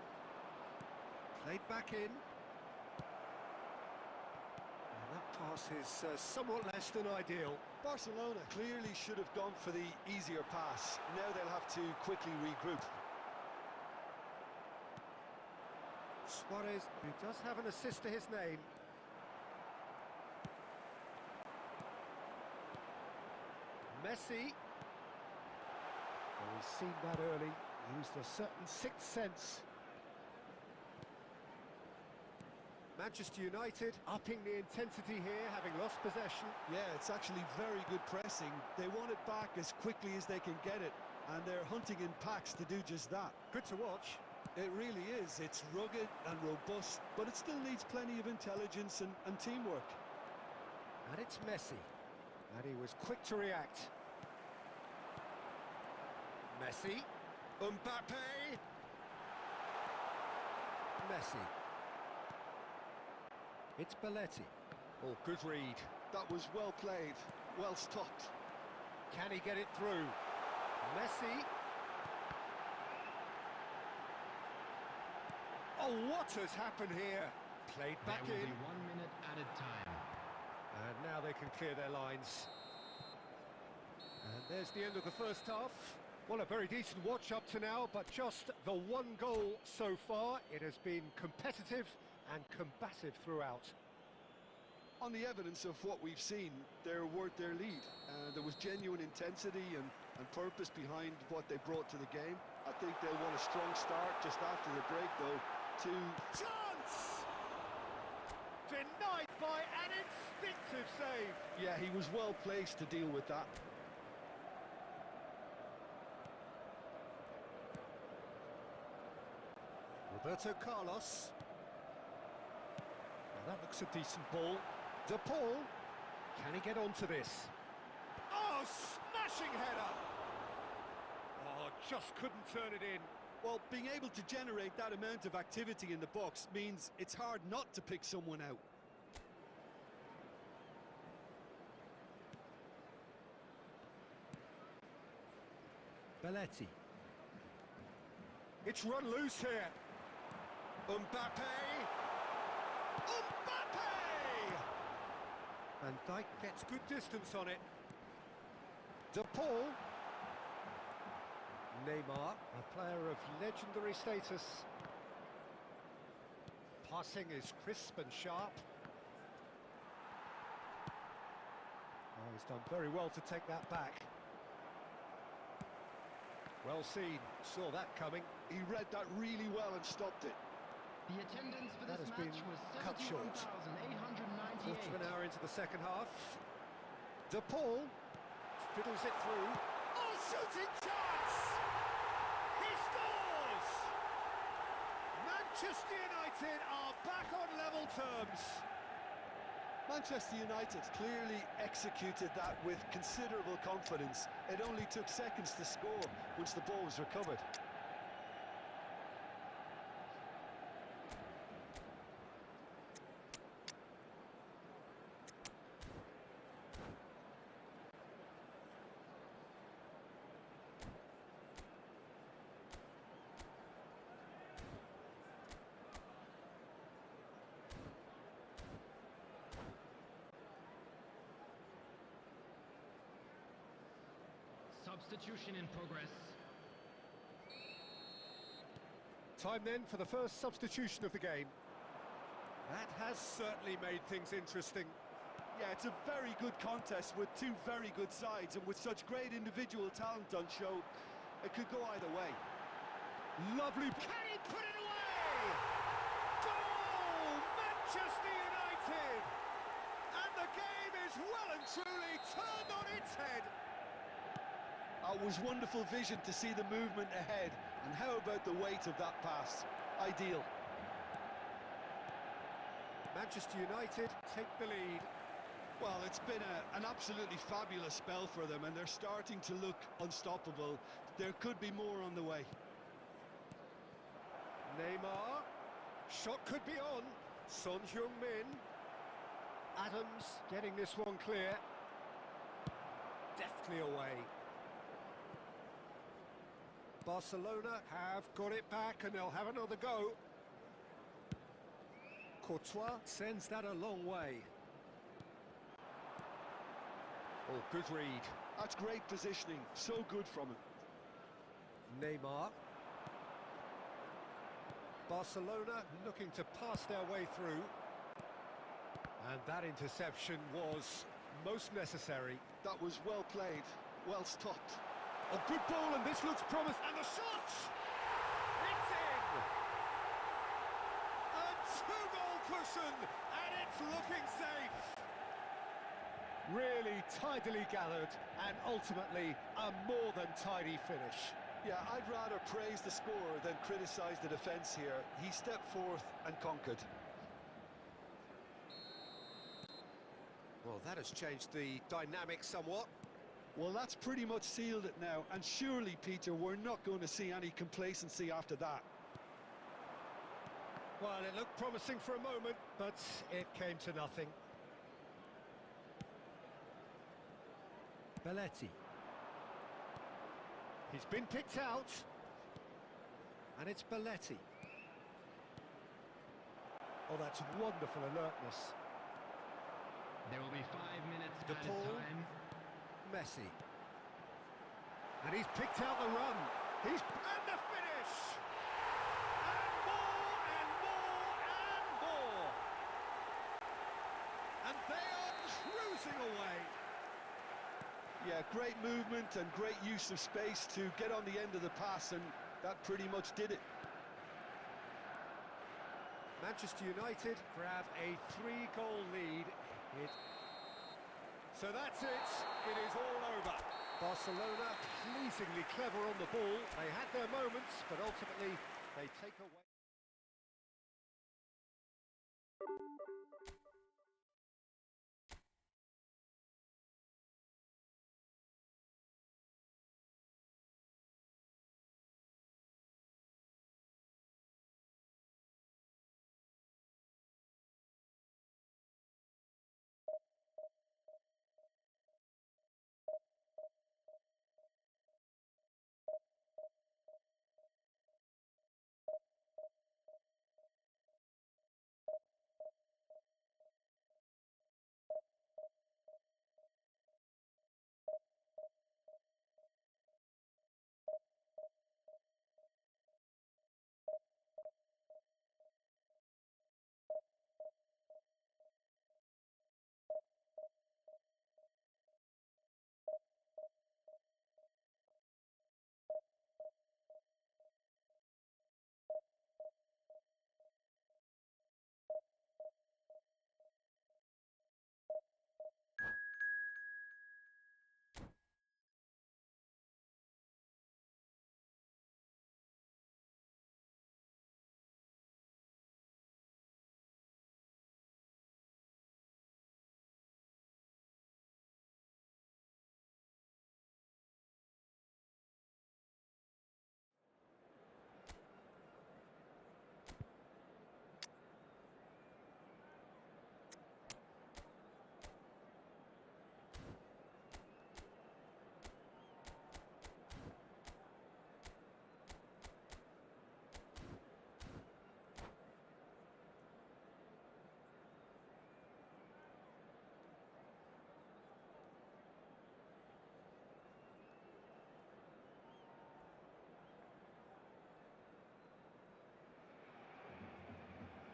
Played back in. That pass is somewhat less than ideal. Barcelona clearly should have gone for the easier pass. Now they'll have to quickly regroup. Suarez, who does have an assist to his name. Messi. Well, he's seen that early. Used a certain sixth sense. Manchester United upping the intensity here, having lost possession. Yeah, it's actually very good pressing. They want it back as quickly as they can get it, and they're hunting in packs to do just that. Good to watch. It really is. It's rugged and robust, but it still needs plenty of intelligence and teamwork. And it's Messi. And he was quick to react. Messi. Mbappe. Messi. It's Belletti. Oh, good read. That was well played, well stopped. Can he get it through? Messi. Oh, what has happened here? Played back There will in. be 1 minute added time. And now they can clear their lines. And there's the end of the first half. Well, a very decent watch up to now, but just the one goal so far. It has been competitive and combative throughout. On the evidence of what we've seen, they're worth their lead. There was genuine intensity and purpose behind what they brought to the game. I think they'll want a strong start just after the break, though, to... Chance! Denied by an instinctive save. Yeah, he was well placed to deal with that. Roberto Carlos. Well, that looks a decent ball. De Paul. Can he get onto this? Oh, smashing header! Oh, just couldn't turn it in. Well, being able to generate that amount of activity in the box means it's hard not to pick someone out. Belletti. It's run loose here. Mbappe! Mbappe! Van Dijk gets good distance on it. De Paul. Neymar, a player of legendary status. Passing is crisp and sharp. Oh, he's done very well to take that back. Well seen, saw that coming. He read that really well and stopped it. The attendance for That this has match been was cut short. 71,898. Quarter of an hour into the second half. De Paul fiddles it through. Oh, shooting chance! He scores! Manchester United are back on level terms. Manchester United clearly executed that with considerable confidence. It only took seconds to score once the ball was recovered. Substitution in progress. Time then for the first substitution of the game. That has certainly made things interesting. Yeah, it's a very good contest with two very good sides, and with such great individual talent on show, it could go either way. Lovely. Can he put it away? Goal! Manchester United! And the game is well and truly turned on its head. It was wonderful vision to see the movement ahead, and how about the weight of that pass? Ideal. Manchester United take the lead. Well, it's been an absolutely fabulous spell for them, and they're starting to look unstoppable. There could be more on the way. Neymar. Shot could be on. Son Heung-min. Adams getting this one clear. Deftly away. Barcelona have got it back and they'll have another go. Courtois sends that a long way. Oh, good read. That's great positioning, so good from him. Neymar. Barcelona looking to pass their way through. And that interception was most necessary. That was well played, well stopped. A good ball, and this looks promising. And the shot! It's in! A two-goal cushion, and it's looking safe. Really tidily gathered, and ultimately a more than tidy finish. Yeah, I'd rather praise the scorer than criticise the defence here. He stepped forth and conquered. Well, that has changed the dynamic somewhat. Well, that's pretty much sealed it now, and surely, Peter, we're not going to see any complacency after that. Well, it looked promising for a moment, but it came to nothing. Belletti. He's been picked out. And it's Belletti. Oh, that's wonderful alertness. There will be 5 minutes De added Paul. time. Messi. And he's picked out the run. And the finish! And more, and more, and more! And they are cruising away. Yeah, great movement and great use of space to get on the end of the pass, and that pretty much did it. Manchester United grab a 3-goal lead. So that's it. It is all over. Barcelona pleasingly clever on the ball. They had their moments, but ultimately they take away.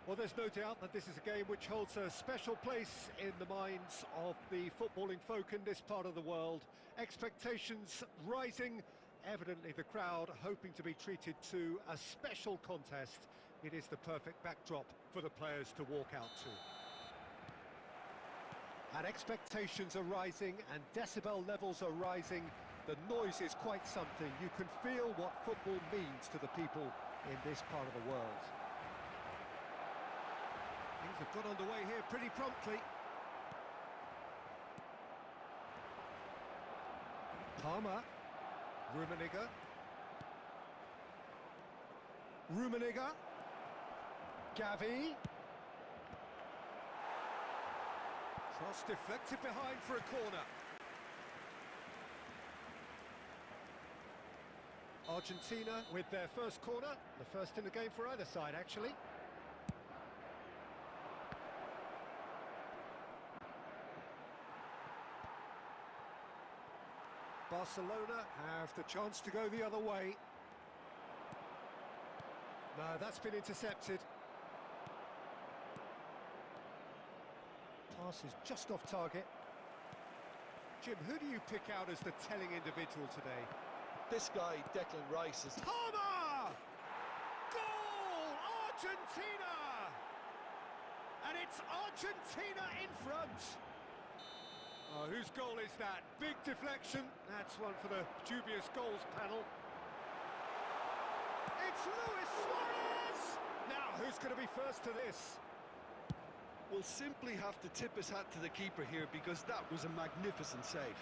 Well, there's no doubt that this is a game which holds a special place in the minds of the footballing folk in this part of the world. Expectations rising, evidently the crowd hoping to be treated to a special contest. It is the perfect backdrop for the players to walk out to. And expectations are rising and decibel levels are rising. The noise is quite something. You can feel what football means to the people in this part of the world. Things have got underway here pretty promptly. Palmer. Rummenigge. Gavi. Cross deflected behind for a corner. Argentina with their first corner, the first in the game for either side actually. Barcelona have the chance to go the other way. No, that's been intercepted. Pass is just off target. Jim, who do you pick out as the telling individual today? This guy, Declan Rice, is... Palmer! Goal! Argentina! And it's Argentina in front. Oh, whose goal is that? Big deflection. That's one for the dubious goals panel. It's Luis Suarez! Now, who's going to be first to this? will simply have to tip his hat to the keeper here, because that was a magnificent save.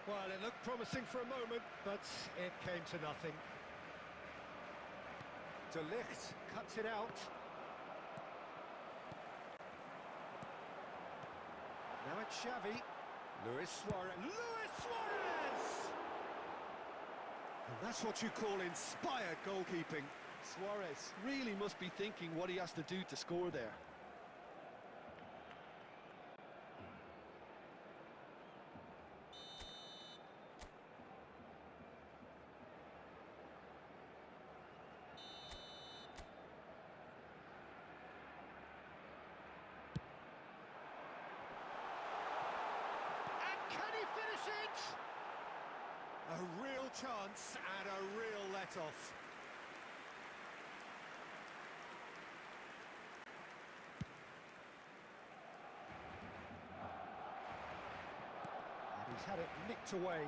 Well, it looked promising for a moment, but it came to nothing. De Ligt cuts it out. Now it's Xavi. Luis Suarez. Luis Suarez! And that's what you call inspired goalkeeping. Suarez really must be thinking what he has to do to score there. A real chance and a real let-off. And he's had it nicked away.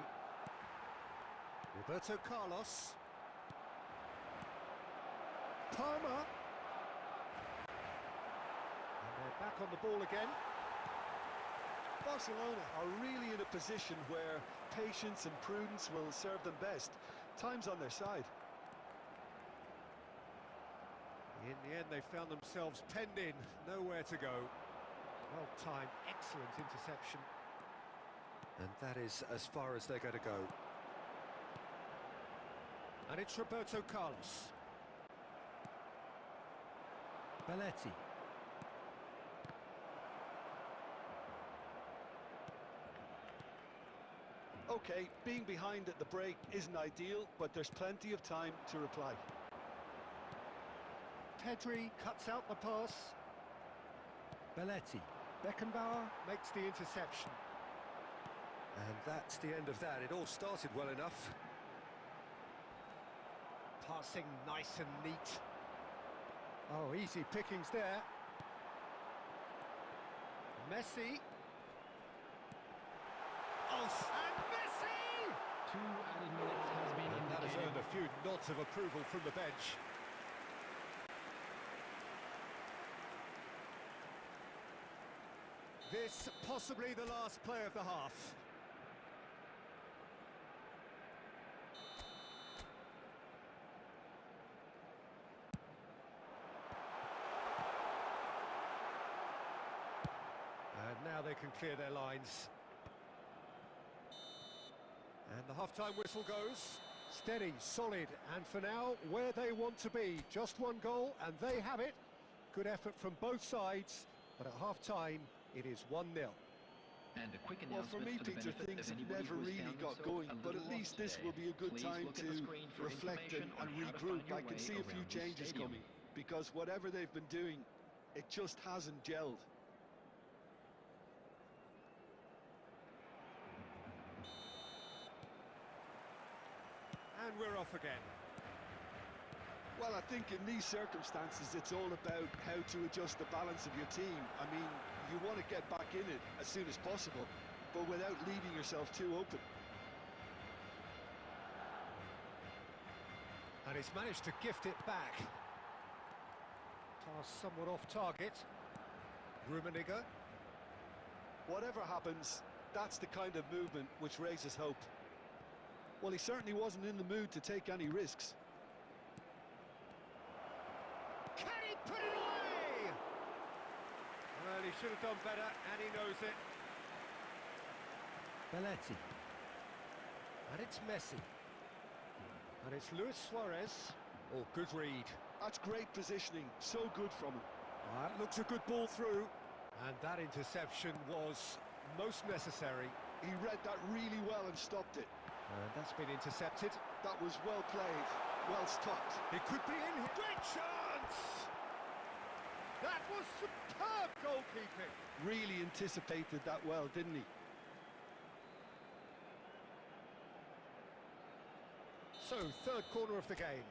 Roberto Carlos. Palmer. And they're back on the ball again. Barcelona are really in a position where patience and prudence will serve them best. Time's on their side. In the end, they found themselves penned in, nowhere to go. Well-timed, excellent interception. And that is as far as they're going to go. And it's Roberto Carlos. Belletti. Okay, being behind at the break isn't ideal, but there's plenty of time to reply. Pedri cuts out the pass. Belletti. Beckenbauer makes the interception. And that's the end of that. It all started well enough. Passing nice and neat. Oh, easy pickings there. Messi. Oh, and Messi! 2 added minutes has been And that has indicated. earned a few nods of approval from the bench. This possibly the last play of the half. And now they can clear their lines. And the half-time whistle goes. Steady, solid, and for now, where they want to be. Just one goal, and they have it. Good effort from both sides, but at half-time, it is 1-0. And a quick Well, for announcement me, for the Peter, benefit things of have anybody never who has really found got themselves going, a but little at least lost this today. will be a good Please time look at the to screen for reflect and, information on how to regroup. find your I can way see a few around the changes stadium. coming, because whatever they've been doing, it just hasn't gelled. And we're off again. Well, I think in these circumstances, it's all about how to adjust the balance of your team. I mean, you want to get back in it as soon as possible, but without leaving yourself too open. And he's managed to gift it back. Pass somewhat off target. Rummenigge. Whatever happens, that's the kind of movement which raises hope. Well, he certainly wasn't in the mood to take any risks. Can he put it away? Well, he should have done better, and he knows it. Belletti. And it's Messi. And it's Luis Suarez. Oh, good read. That's great positioning, so good from him. That looks a good ball through. And that interception was most necessary. He read that really well and stopped it. And that's been intercepted. That was well played, well stopped. It could be in here. Great chance! That was superb goalkeeping. Really anticipated that well, didn't he? So, third corner of the game.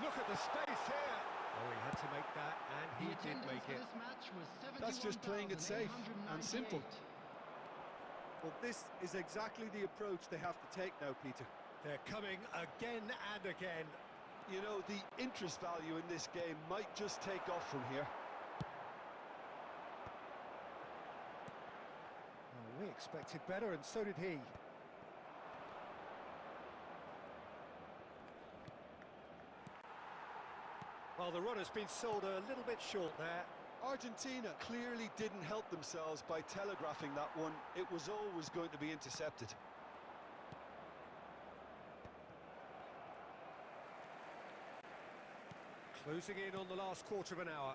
Look at the space here. Oh, he had to make that, and he did make it. This match was That's just playing it safe and simple. 71,898. Well, this is exactly the approach they have to take now, Peter. They're coming again and again. You know, the interest value in this game might just take off from here. Well, we expected better, and so did he. Well, the runner's been sold a little bit short there. Argentina clearly didn't help themselves by telegraphing that one. It was always going to be intercepted. Closing in on the last quarter of an hour.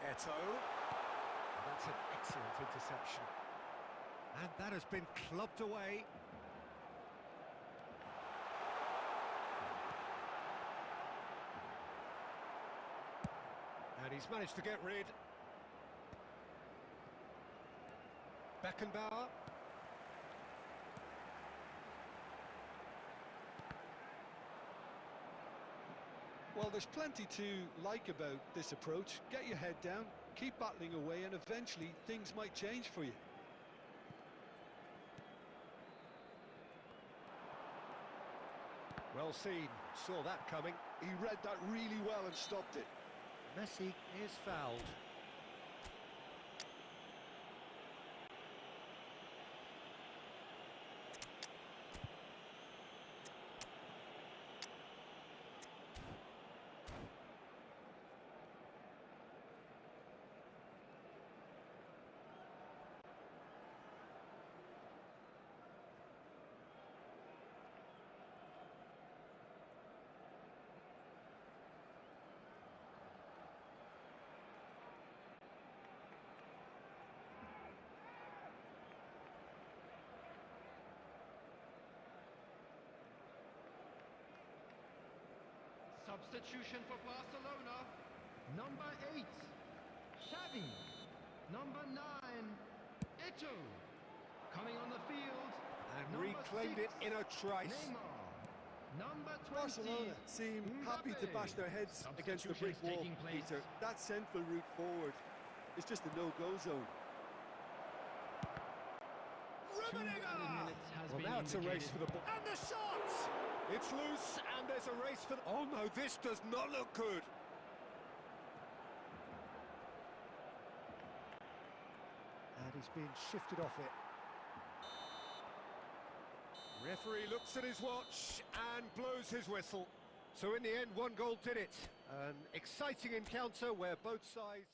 Eto'o. That's an excellent interception. And that has been clubbed away. And he's managed to get rid. Beckenbauer. Well, there's plenty to like about this approach. Get your head down, keep battling away, and eventually things might change for you. Well seen, saw that coming. He read that really well and stopped it. Messi is fouled. Substitution for Barcelona. Number 8, Xavi. Number 9, Eto'o. Coming on the field. And number reclaimed 6, it in a trice. Neymar. Number 20, Barcelona seem happy to Mbappe. bash their heads against the brick Substitutions wall, taking place. Peter. That central route forward is just a no-go zone. Rummenigge! minutes has Well, been now it's a race indicated. for the ball. And the shot! It's loose, and there's a race for the... Oh, no, this does not look good. And he's been shifted off it. Referee looks at his watch and blows his whistle. So in the end, one goal did it. An exciting encounter where both sides...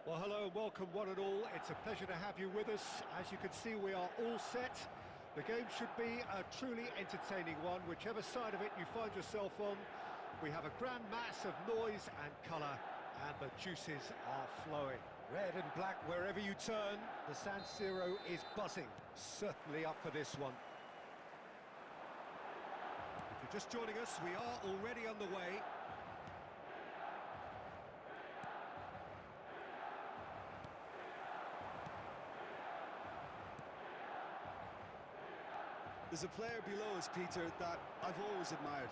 Well, hello and welcome one and all. It's a pleasure to have you with us. As you can see, we are all set. The game should be a truly entertaining one, whichever side of it you find yourself on. We have a grand mass of noise and colour, and the juices are flowing. Red and black wherever you turn, the San Siro is buzzing. Certainly up for this one. If you're just joining us, we are already underway. There's a player below us, Peter, that I've always admired.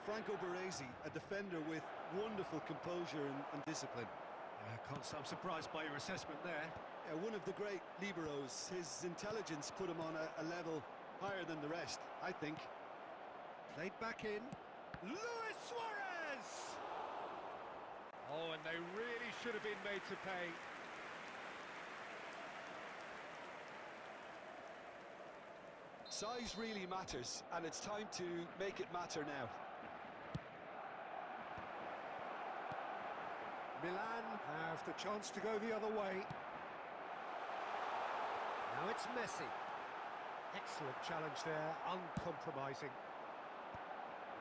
Franco Baresi, a defender with wonderful composure and discipline. I'm surprised by your assessment there. Yeah, one of the great liberos. His intelligence put him on a level higher than the rest, I think. Played back in. Luis Suarez! Oh, and they really should have been made to pay. Size really matters, and it's time to make it matter now. Milan have the chance to go the other way. Now it's Messi. Excellent challenge there, uncompromising.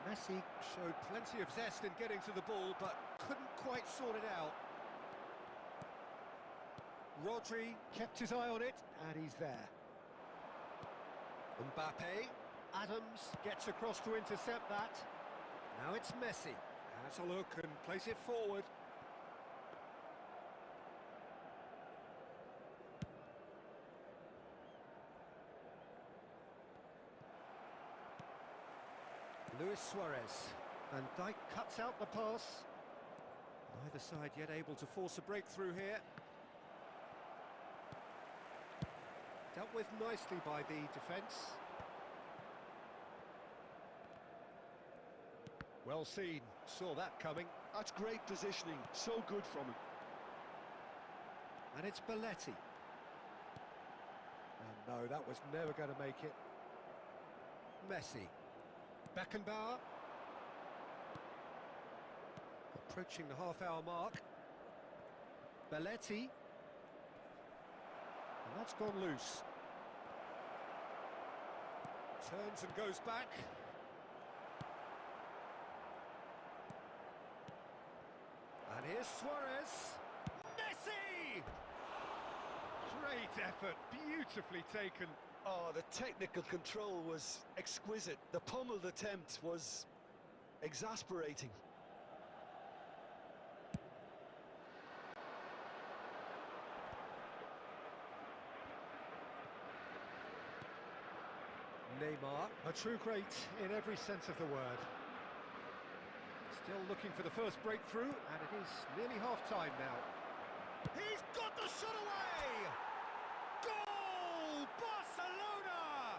Messi showed plenty of zest in getting to the ball, but couldn't quite sort it out. Rodri kept his eye on it, and he's there. Mbappe, Adams gets across to intercept that. Now it's Messi. Has a look and plays it forward. Luis Suarez. Van Dijk cuts out the pass. Neither side yet able to force a breakthrough here. Dealt with nicely by the defence. Well seen, saw that coming. That's great positioning, so good from him. And it's Belletti. And no, that was never going to make it. Messi. Beckenbauer. Approaching the half-hour mark. Belletti. And that's gone loose. Turns and goes back. And here's Suarez. Messi! Great effort, beautifully taken. Oh, the technical control was exquisite. The pummeled attempt was exasperating. Neymar, a true great in every sense of the word. Still looking for the first breakthrough, and it is nearly half-time now. He's got the shot away! Goal! Barcelona!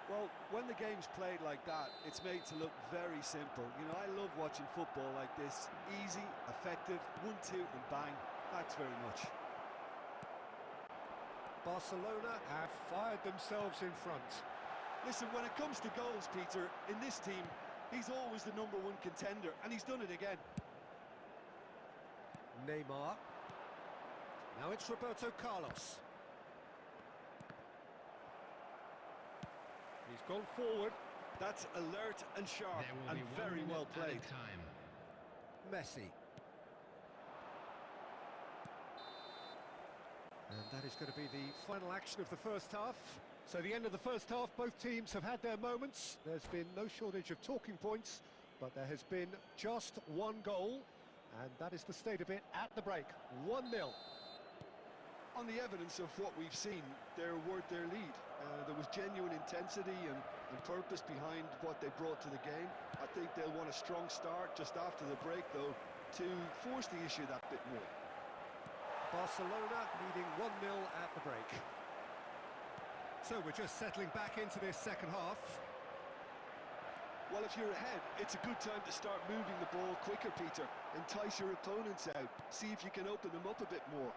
Well, when the game's played like that, it's made to look very simple. You know, I love watching football like this. Easy, effective, 1-2 and bang. Thanks very much. Barcelona have fired themselves in front. Listen, when it comes to goals, Peter, in this team, he's always the #1 contender, and he's done it again. Neymar. Now it's Roberto Carlos. He's gone forward. That's alert and sharp, There will and be 1 very minute well played. added time. Messi. And that is going to be the final action of the first half. So the end of the first half, both teams have had their moments. There's been no shortage of talking points, but there has been just one goal, and that is the state of it at the break. 1-0. On the evidence of what we've seen, they're worth their lead. There was genuine intensity and purpose behind what they brought to the game. I think they'll want a strong start just after the break, though, to force the issue that bit more. Barcelona leading 1-0 at the break. So we're just settling back into this second half. Well, if you're ahead, it's a good time to start moving the ball quicker, Peter. Entice your opponents out. See if you can open them up a bit more.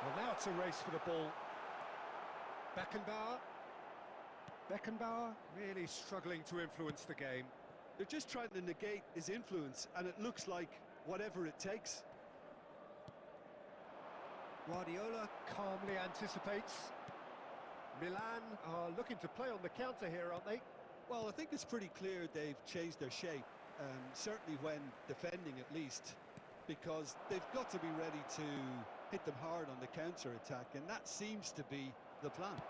Well, now it's a race for the ball. Beckenbauer. Beckenbauer really struggling to influence the game. They're just trying to negate his influence, and it looks like whatever it takes. Guardiola calmly anticipates. Milan are looking to play on the counter here, aren't they? Well, I think it's pretty clear they've changed their shape, certainly when defending at least, because they've got to be ready to hit them hard on the counter-attack, and that seems to be the plan.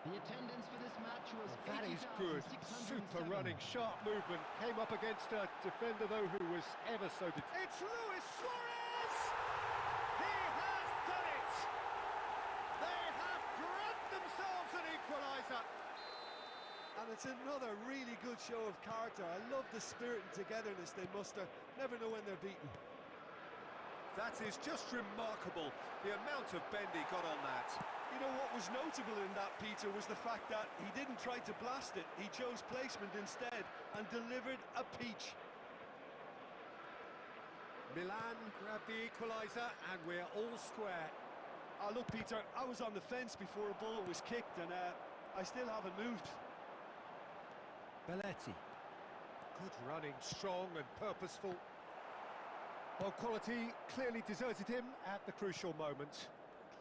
The attendance for this match was That is good. Super running, sharp movement. Came up against a defender, though, who was ever so... It's Luis Suarez! He has done it! They have grabbed themselves an equaliser. And it's another really good show of character. I love the spirit and togetherness they muster. Never know when they're beaten. That is just remarkable, the amount of bend he got on that. You know what was notable in that, Peter, was the fact that he didn't try to blast it. He chose placement instead and delivered a peach. Milan grabbed the equaliser and we're all square. Look, Peter, I was on the fence before a ball was kicked and I still haven't moved. Belletti. Good running, strong and purposeful. Well, quality clearly deserted him at the crucial moment.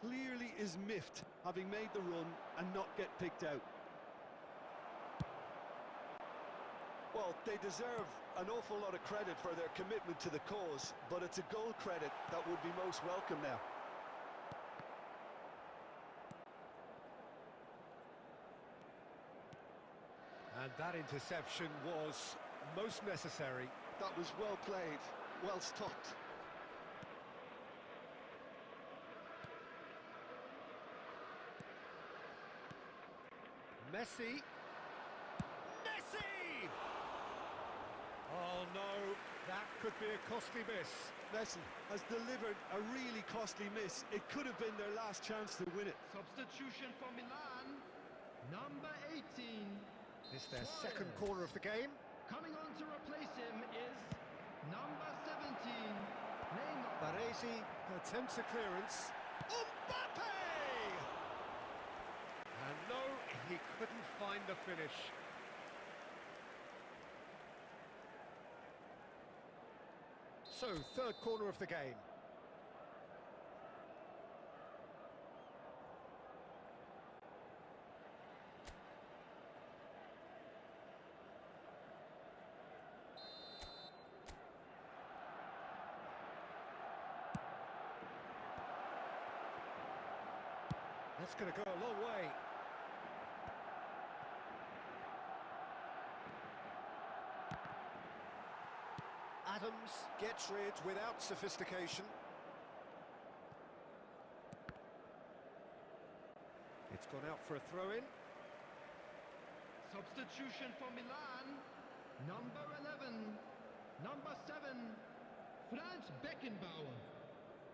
Clearly is miffed, having made the run and not get picked out. Well, they deserve an awful lot of credit for their commitment to the cause, but it's a goal credit that would be most welcome now. And that interception was most necessary. That was well played, well stopped. Messi. Messi! Oh no, that could be a costly miss. Messi has delivered a really costly miss. It could have been their last chance to win it. Substitution for Milan, number 18. It's their Suarez. second corner of the game. Coming on to replace him is number 17, Neymar. Baresi attempts a clearance. Mbappe! And no, he couldn't find the finish. So, third corner of the game. That's going to go a long way. Adams gets rid without sophistication. It's gone out for a throw-in. Substitution for Milan, number 11, number 7, Franz Beckenbauer.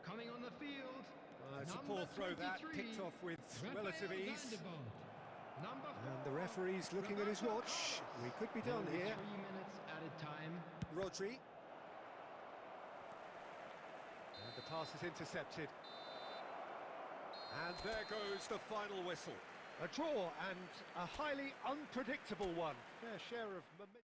Coming on the field, It's a number poor throw that, 23, picked off with relative Rafael ease. van der Vaart. Number 4, And the referee's looking at his watch. We could be done Only here. 3 minutes added time. Rodri. And the pass is intercepted. And there goes the final whistle. A draw and a highly unpredictable one. Fair share of momentum.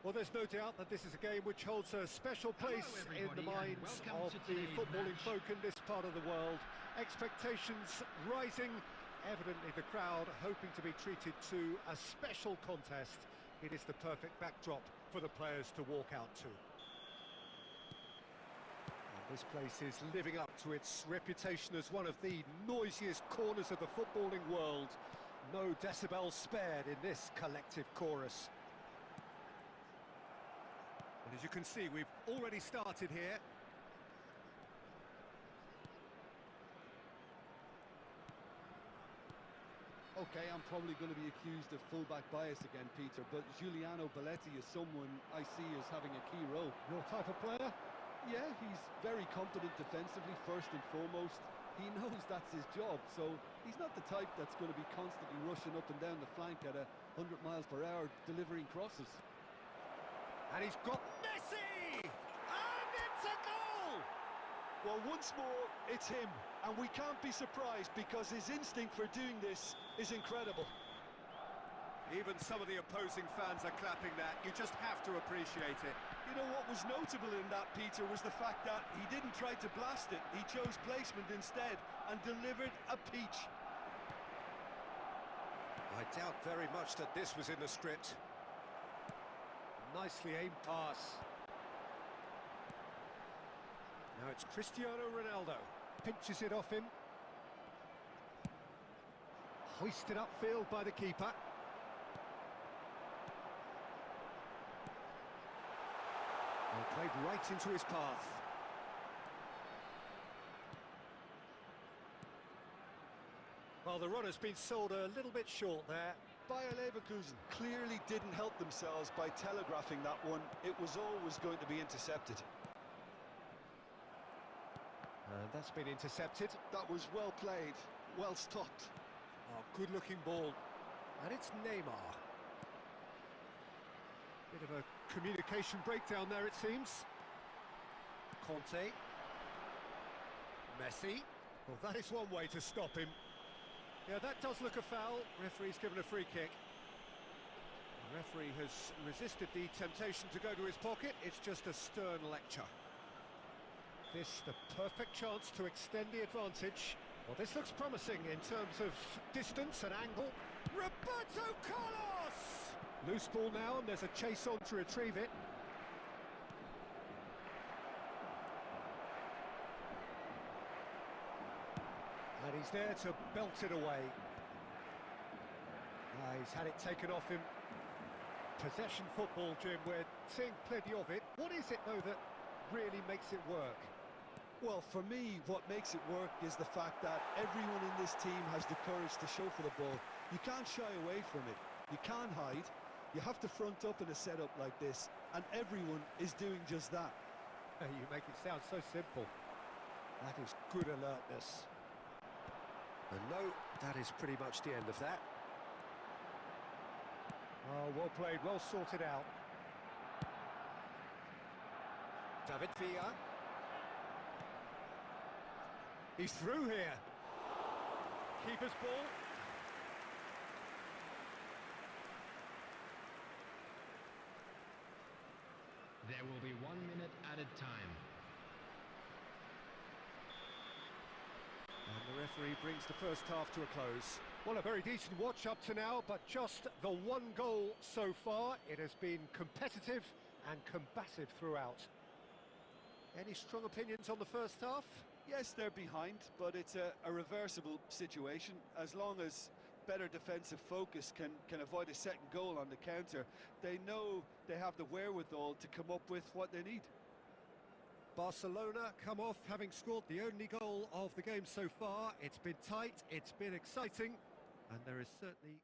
Well, there's no doubt that this is a game which holds a special place in the everybody, and minds welcome of to the today's footballing match. folk in this part of the world. Expectations rising, evidently the crowd hoping to be treated to a special contest. It is the perfect backdrop for the players to walk out to. And this place is living up to its reputation as one of the noisiest corners of the footballing world. No decibels spared in this collective chorus. And as you can see, we've already started here. Okay, I'm probably going to be accused of fullback bias again, Peter, but Giuliano Belletti is someone I see as having a key role. Your type of player? Yeah, he's very competent defensively, first and foremost. He knows that's his job, so he's not the type that's going to be constantly rushing up and down the flank at 100 miles per hour, delivering crosses. And he's got Messi! And it's a goal! Well, once more, it's him, and we can't be surprised because his instinct for doing this is incredible. Even some of the opposing fans are clapping that. You just have to appreciate it. You know what was notable in that, Peter, was the fact that he didn't try to blast it. He chose placement instead and delivered a peach. I doubt very much that this was in the script. Nicely aimed pass. Now it's Cristiano Ronaldo. Pinches it off him. Hoisted upfield by the keeper. Well, played right into his path. Well, the run has been sold a little bit short there. Bayer Leverkusen clearly didn't help themselves by telegraphing that one. It was always going to be intercepted. And that's been intercepted. That was well played, well stopped. Oh, good-looking ball. And it's Neymar. Bit of a communication breakdown there, it seems. Conte. Messi. Well, that is one way to stop him. Yeah, that does look a foul. Referee's given a free kick. The referee has resisted the temptation to go to his pocket. It's just a stern lecture. This, the perfect chance to extend the advantage. Well, this looks promising in terms of distance and angle. Roberto Carlos! Loose ball now, and there's a chase on to retrieve it. And he's there to belt it away. He's had it taken off him. Possession football, Jim, we're seeing plenty of it. What is it, though, that really makes it work? Well, for me, what makes it work is the fact that everyone in this team has the courage to show for the ball. You can't shy away from it. You can't hide. You have to front up in a setup like this, and everyone is doing just that. You make it sound so simple. That is good alertness. And no, that is pretty much the end of that. Oh, well played, well sorted out. David Villa. He's through here. Keeper's ball. There will be 1 minute added time. And the referee brings the first half to a close. Well, a very decent watch up to now, but just the one goal so far. It has been competitive and combative throughout. Any strong opinions on the first half? Yes, they're behind, but it's a reversible situation. As long as better defensive focus can avoid a second goal on the counter, they know they have the wherewithal to come up with what they need. Barcelona come off having scored the only goal of the game so far. It's been tight, it's been exciting, and there is certainly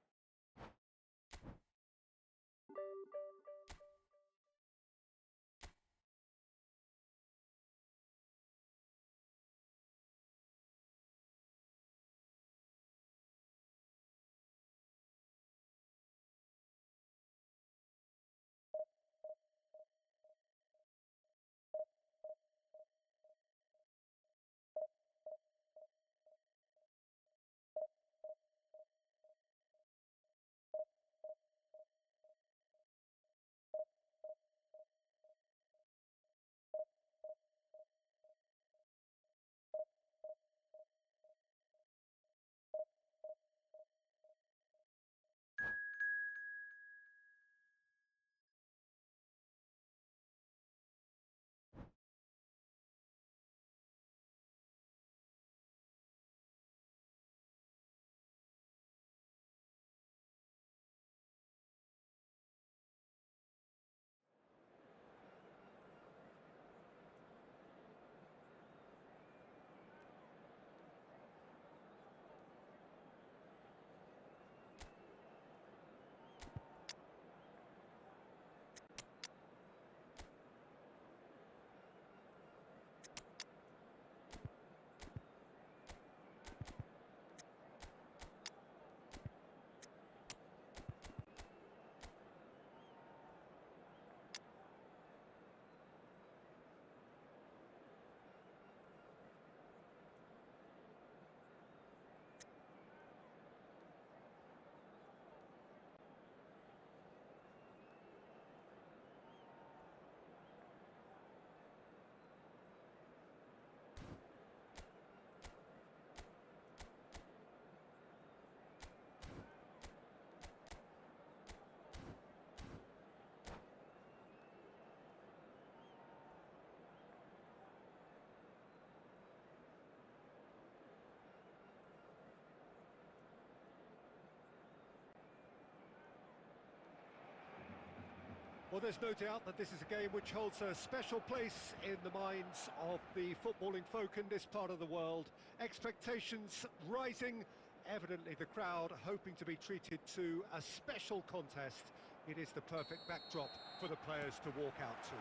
Well, there's no doubt that this is a game which holds a special place in the minds of the footballing folk in this part of the world. Expectations rising, evidently the crowd hoping to be treated to a special contest. It is the perfect backdrop for the players to walk out to.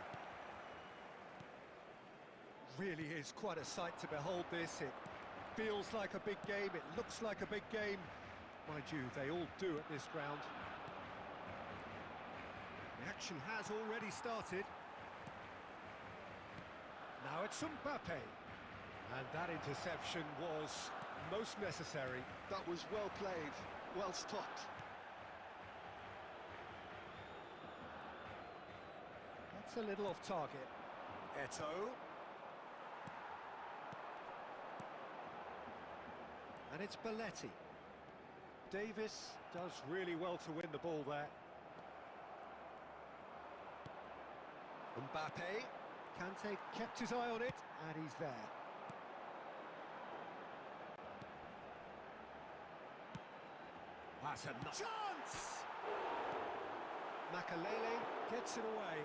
Really is quite a sight to behold this. It feels like a big game, it looks like a big game. Mind you, they all do at this ground. The action has already started. Now it's Mbappe. And that interception was most necessary. That was well played, well stopped. That's a little off target. Eto'o. And it's Belletti. Davis does really well to win the ball there. Mbappe. Kante kept his eye on it, and he's there. That's a chance! Makalele gets it away.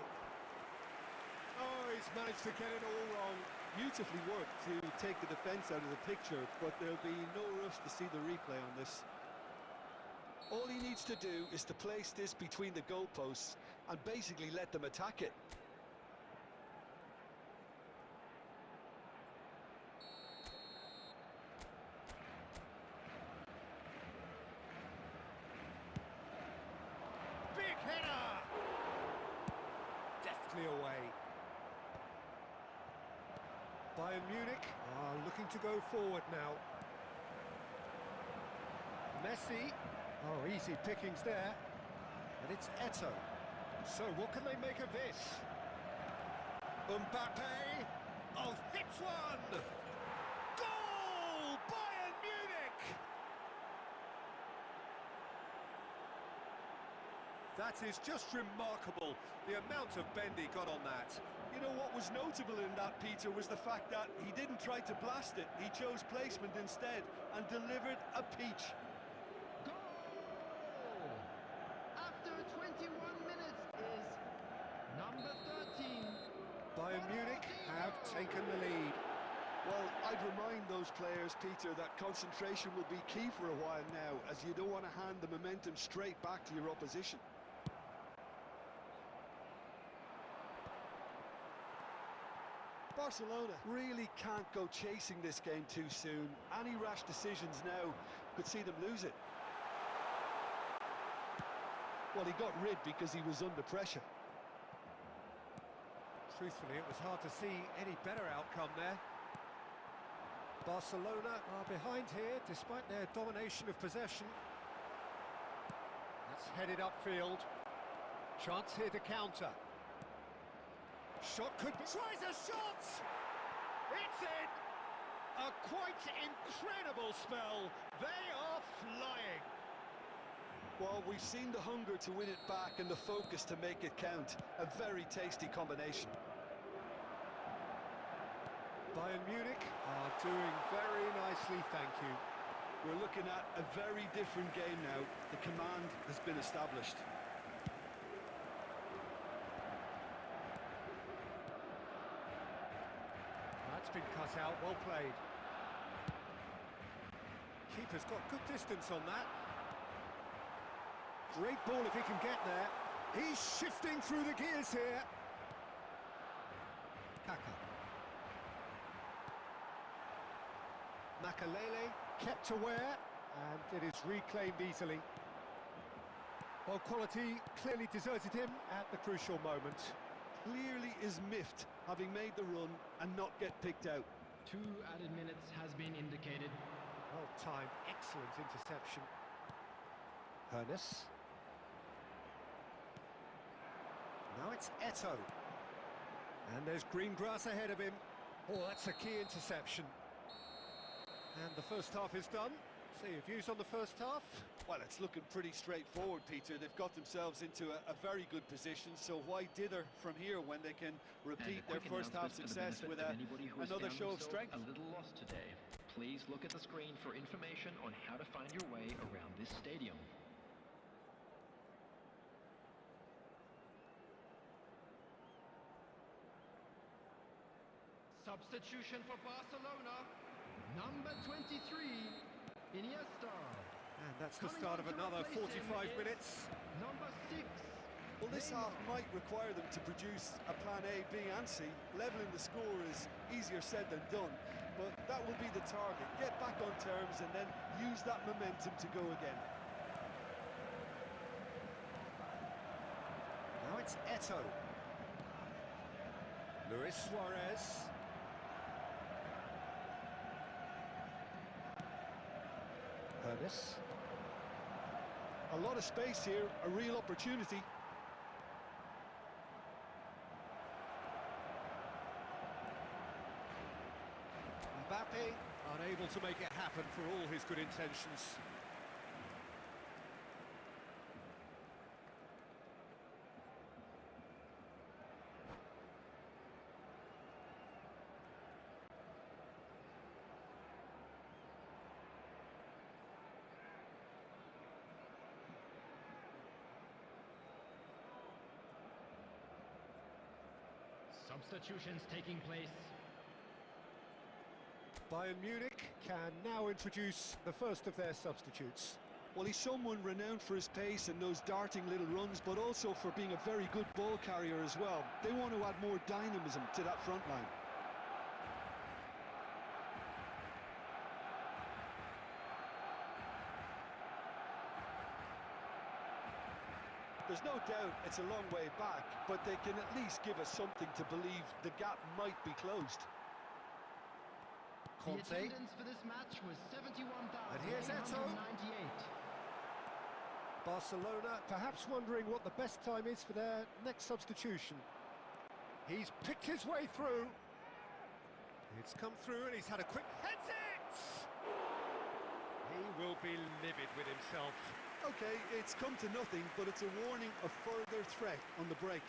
Oh, he's managed to get it all wrong. Beautifully worked to take the defence out of the picture, but there'll be no rush to see the replay on this. All he needs to do is to place this between the goalposts and basically let them attack it. Big header! Deftly away. Bayern Munich are looking to go forward now. Messi. Oh, easy pickings there. And it's Eto'o. So what can they make of this? Mbappe. Oh, hits one! Goal! Bayern Munich! That is just remarkable, the amount of bend he got on that. You know what was notable in that, Peter, was the fact that he didn't try to blast it. He chose placement instead and delivered a peach. Goal! After 21 minutes is number 13. Bayern Munich have taken the lead. Well, I'd remind those players, Peter, that concentration will be key for a while now, as you don't want to hand the momentum straight back to your opposition. Barcelona really can't go chasing this game too soon. Any rash decisions now could see them lose it. Well, he got rid because he was under pressure. Truthfully, it was hard to see any better outcome there. Barcelona are behind here, despite their domination of possession. That's headed upfield. Chance here to counter. Shot could be... Tries a shot! It's in! A quite incredible spell. They are flying. Well, we've seen the hunger to win it back and the focus to make it count. A very tasty combination. Bayern Munich are doing very nicely, thank you. We're looking at a very different game now. The command has been established. That's been cut out, well played. Keeper's got good distance on that. Great ball if he can get there. He's shifting through the gears here. Kaka. Makalele kept aware, and it is reclaimed easily. Well, quality clearly deserted him at the crucial moment. Clearly is miffed, having made the run and not get picked out. 2 added minutes has been indicated. Well timed, excellent interception. Hoeneß. Now it's Eto'o. And there's green grass ahead of him. Oh, that's a key interception. And the first half is done. So your views on the first half? Well, it's looking pretty straightforward, Peter. They've got themselves into a very good position, so why dither from here when they can repeat their first half success with another show of strength? A little lost today. Please look at the screen for information on how to find your way around this stadium. Substitution for Barcelona. Number 23, Iniesta. And that's the Coming start on of to another replace him 45 is minutes. Number 6. Well, this Neymar. half might require them to produce a plan A, B and C. Leveling the score is easier said than done, but that will be the target. Get back on terms and then use that momentum to go again. Now it's Eto'o. Luis Suarez. Hermes. A lot of space here, a real opportunity. Mbappe unable to make it happen for all his good intentions. Substitutions taking place. Bayern Munich can now introduce the first of their substitutes. Well, he's someone renowned for his pace and those darting little runs, but also for being a very good ball carrier as well. They want to add more dynamism to that front line. There's no doubt it's a long way back, but they can at least give us something to believe the gap might be closed. The Conte. attendance for this match was And here's Eto'o. 71,898. Barcelona perhaps wondering what the best time is for their next substitution. He's picked his way through. It's come through and he's had a quick heads it! He will be livid with himself. Okay, it's come to nothing, but it's a warning of further threat on the break.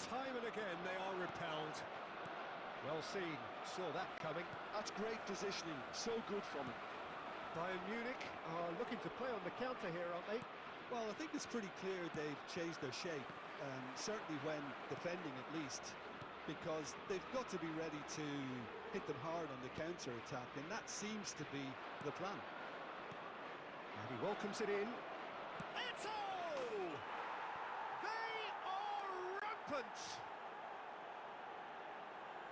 Time and again they are repelled. Well seen, saw that coming. That's great positioning, so good from him. Bayern Munich are looking to play on the counter here, aren't they? Well, I think it's pretty clear they've changed their shape, certainly when defending at least, because they've got to be ready to hit them hard on the counter-attack, and that seems to be the plan. And he welcomes it in. Eto'o! They are rampant!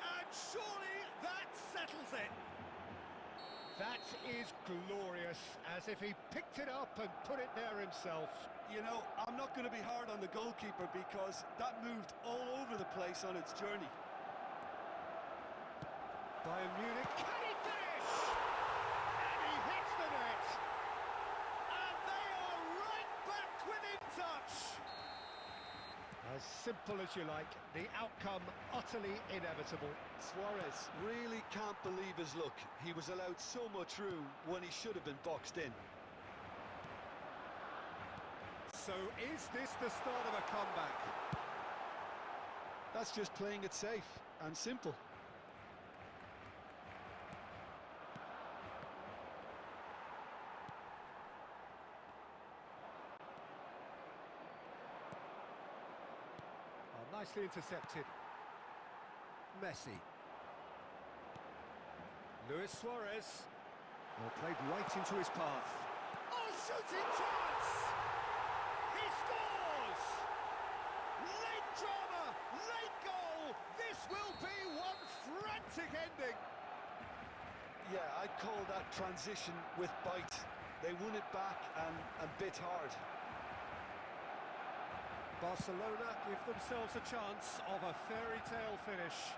And surely that settles it. That is glorious, as if he picked it up and put it there himself. You know, I'm not going to be hard on the goalkeeper because that moved all over the place on its journey. Bayern Munich, can he finish? And he hits the net. And they are right back within touch. As simple as you like, the outcome utterly inevitable. Suarez really can't believe his luck. He was allowed so much room when he should have been boxed in. So is this the start of a comeback? That's just playing it safe and simple. Oh, nicely intercepted. Messi. Luis Suarez. Well, played right into his path. Oh, shooting chance! He scores! Late drama, late goal! This will be one frantic ending! Yeah, I'd call that transition with bite. They won it back and bit hard. Barcelona give themselves a chance of a fairy tale finish.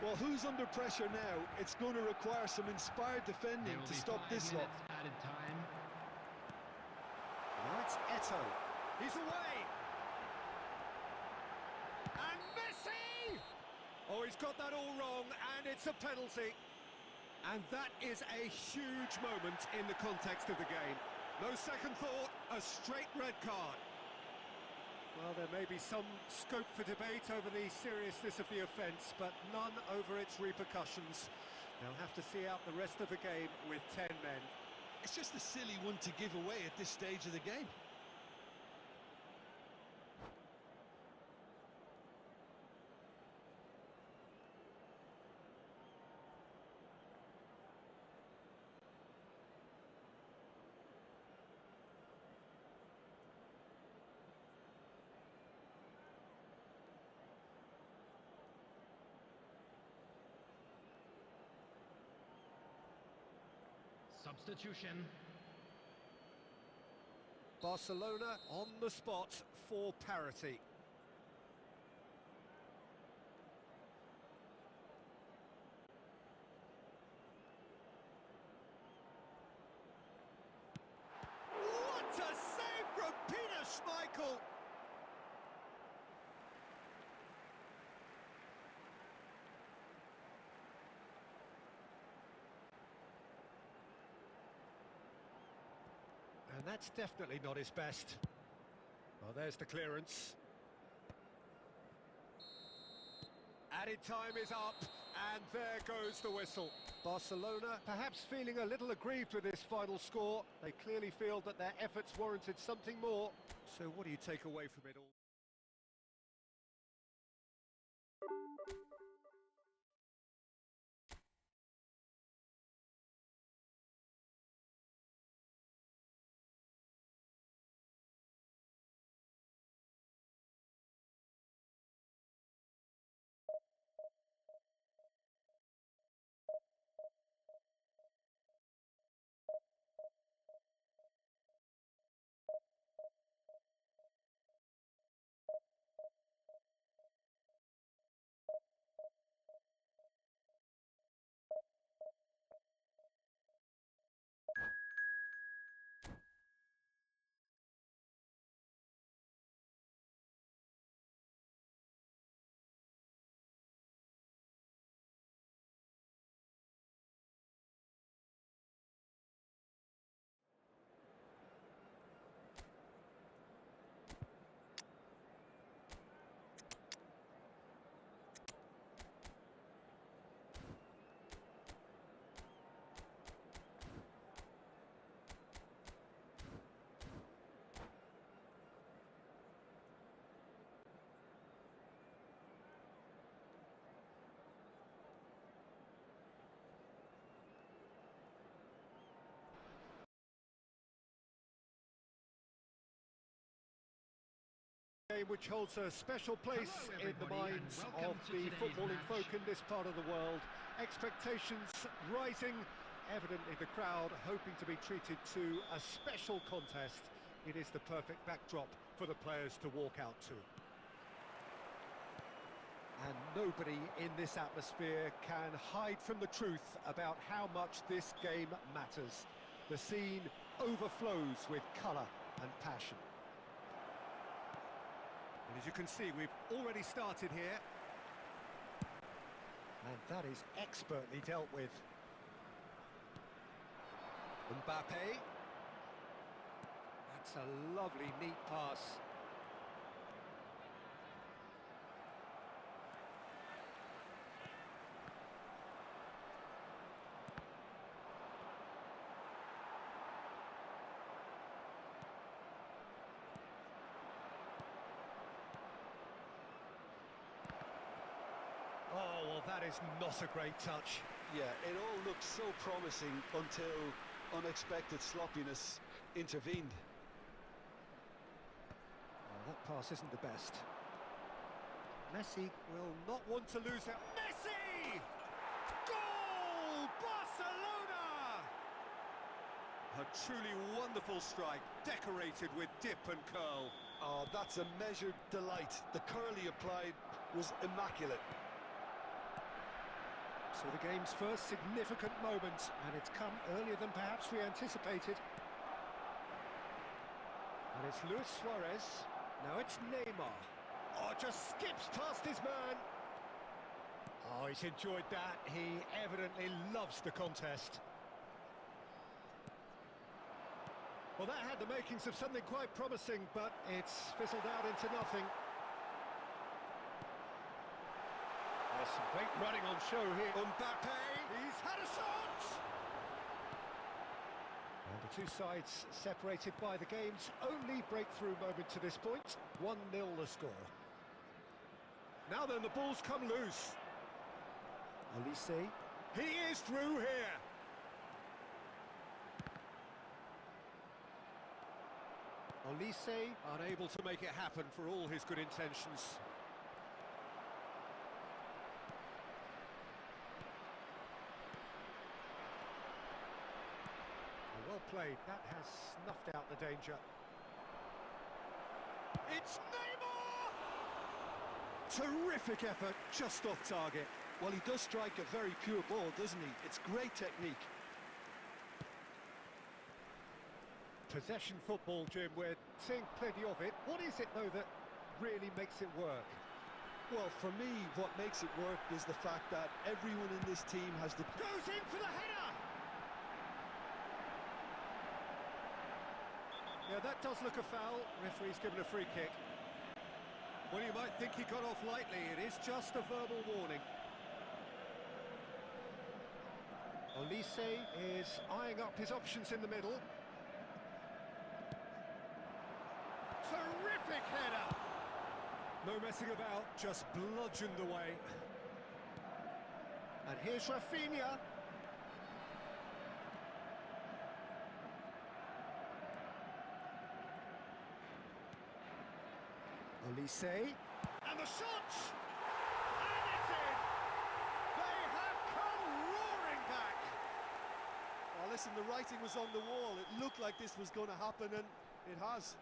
Well, who's under pressure now? It's going to require some inspired defending There will to be stop 5 this lot. minutes added time. Now it's Eto'o. He's away! And Messi! Oh, he's got that all wrong, and it's a penalty. And that is a huge moment in the context of the game. No second thought, a straight red card. Well, there may be some scope for debate over the seriousness of the offence, but none over its repercussions. They'll have to see out the rest of the game with 10 men. It's just a silly one to give away at this stage of the game. Substitution. Barcelona on the spot for parity. What a save from Peter Schmeichel! And that's definitely not his best. Well, there's the clearance. Added time is up, and there goes the whistle. Barcelona perhaps feeling a little aggrieved with this final score. They clearly feel that their efforts warranted something more. So what do you take away from it all? Game which holds a special place in the minds of the footballing folk in this part of the world. Expectations rising, evidently the crowd hoping to be treated to a special contest. It is the perfect backdrop for the players to walk out to. And nobody in this atmosphere can hide from the truth about how much this game matters. The scene overflows with colour and passion. And as you can see, we've already started here. And that is expertly dealt with. Mbappe. That's a lovely, neat pass. Oh, well, that is not a great touch. Yeah, it all looked so promising until unexpected sloppiness intervened. Well, that pass isn't the best. Messi will not want to lose it. Messi! Goal! Barcelona! A truly wonderful strike, decorated with dip and curl. Oh, that's a measured delight. The curl he applied was immaculate. So the game's first significant moment, and it's come earlier than perhaps we anticipated. And it's Luis Suarez. Now it's Neymar. Oh, just skips past his man. Oh, he's enjoyed that. He evidently loves the contest. Well, that had the makings of something quite promising, but it's fizzled out into nothing. There's some great running on show here. Mbappe, he's had a shot! The two sides separated by the game's only breakthrough moment to this point. 1-0 the score. Now then, the ball's come loose. Olise. He is through here. Olise unable to make it happen for all his good intentions. Well played, that has snuffed out the danger. It's Neymar! Terrific effort, just off target. Well, he does strike a very pure ball, doesn't he? It's great technique. Possession football, Jim, we're seeing plenty of it. What is it, though, that really makes it work? Well, for me, what makes it work is the fact that everyone in this team has the... Goes in for the header! Yeah, that does look a foul. Referee's given a free kick. Well, you might think he got off lightly. It is just a verbal warning. Olise is eyeing up his options in the middle. Terrific header! No messing about, just bludgeoned away. And here's Rafinha. Olise. And the shot! And it's in! They have come roaring back! Oh, listen, the writing was on the wall. It looked like this was going to happen, and it has.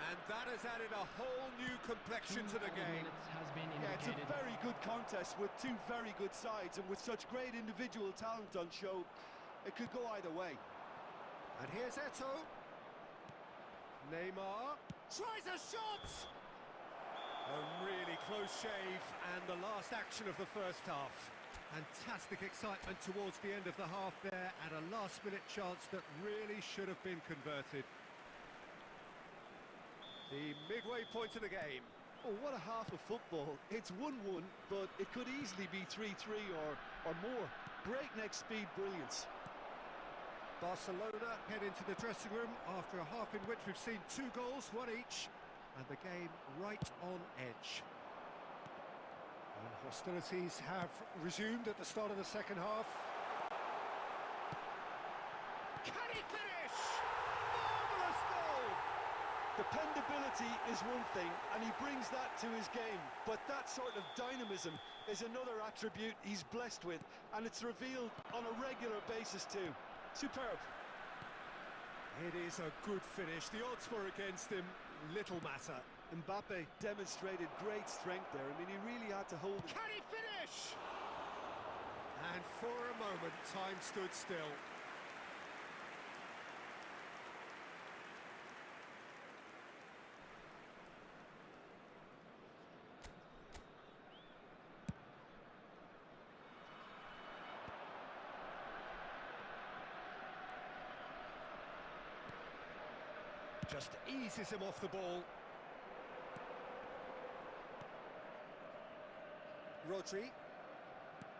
And that has added a whole new complexion to the game. Has been Yeah, it's a indicated. very good contest with two very good sides, and with such great individual talent on show, it could go either way. And here's Eto'o. Neymar tries a shot! A really close shave, and the last action of the first half. Fantastic excitement towards the end of the half there, and a last-minute chance that really should have been converted. The midway point of the game. Oh, what a half of football. It's 1-1, but it could easily be 3-3 or more. Breakneck speed brilliance. Barcelona head into the dressing room after a half in which we've seen 2 goals, 1 each, and the game right on edge. And hostilities have resumed at the start of the second half. Can he finish? Marvellous goal! Dependability is one thing, and he brings that to his game, but that sort of dynamism is another attribute he's blessed with, and it's revealed on a regular basis too. Superb. It is a good finish. The odds were against him. Little matter. Mbappe demonstrated great strength there. I mean, he really had to hold it. Can he finish? And for a moment, time stood still. Just eases him off the ball. Rodri.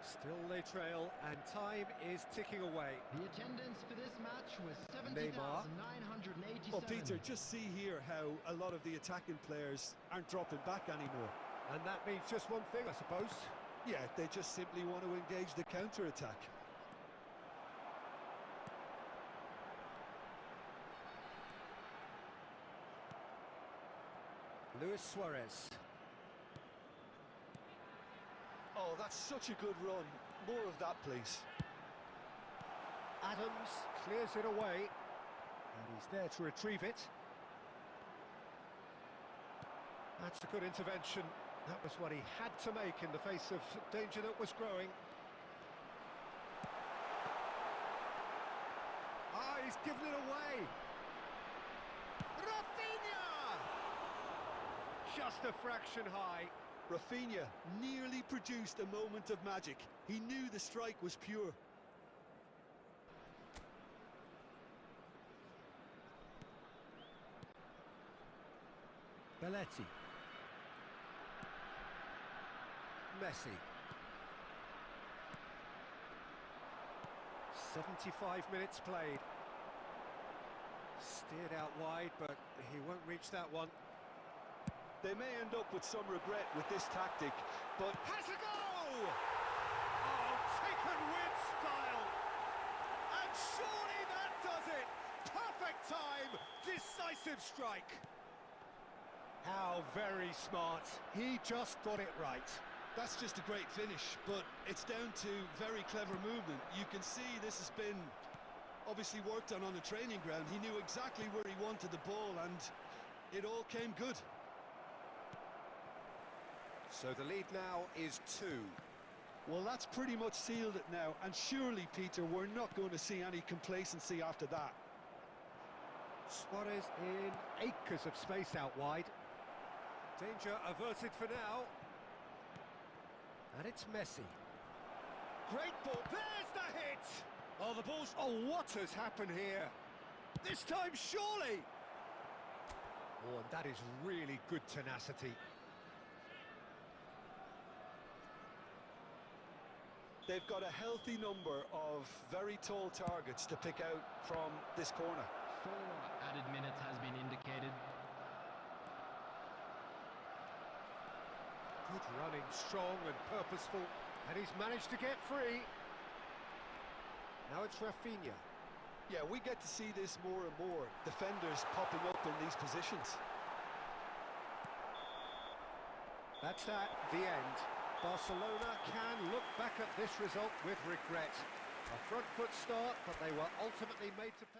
Still they trail, and time is ticking away. The attendance for this match was Neymar. 70,987. Oh, Peter, just see here how a lot of the attacking players aren't dropping back anymore. And that means just one thing, I suppose. Yeah, they just simply want to engage the counter-attack. Luis Suarez. Oh, that's such a good run. More of that, please. Adams clears it away, and he's there to retrieve it. That's a good intervention. That was what he had to make in the face of danger that was growing. Ah, he's given it away. Rafinha! Just a fraction high. Rafinha nearly produced a moment of magic. He knew the strike was pure. Belletti. Messi. 75 minutes played. Steered out wide, but he won't reach that one. They may end up with some regret with this tactic, but... Has a go! Oh, taken with style! And surely that does it! Perfect time! Decisive strike! How very smart. He just got it right. That's just a great finish, but it's down to very clever movement. You can see this has been obviously worked on the training ground. He knew exactly where he wanted the ball, and it all came good. So the lead now is 2. Well, that's pretty much sealed it now, and surely, Peter, we're not going to see any complacency after that. Suarez in acres of space out wide. Danger averted for now. And it's Messi. Great ball, there's the hit! Oh, the ball's... Oh, what has happened here? This time, surely! Oh, and that is really good tenacity. They've got a healthy number of very tall targets to pick out from this corner. 4 added minutes has been indicated. Good running, strong and purposeful, and he's managed to get free. Now it's Rafinha. Yeah, we get to see this more and more. Defenders popping up in these positions. That's that, the end. Barcelona can look back at this result with regret. A front foot start, but they were ultimately made to pay.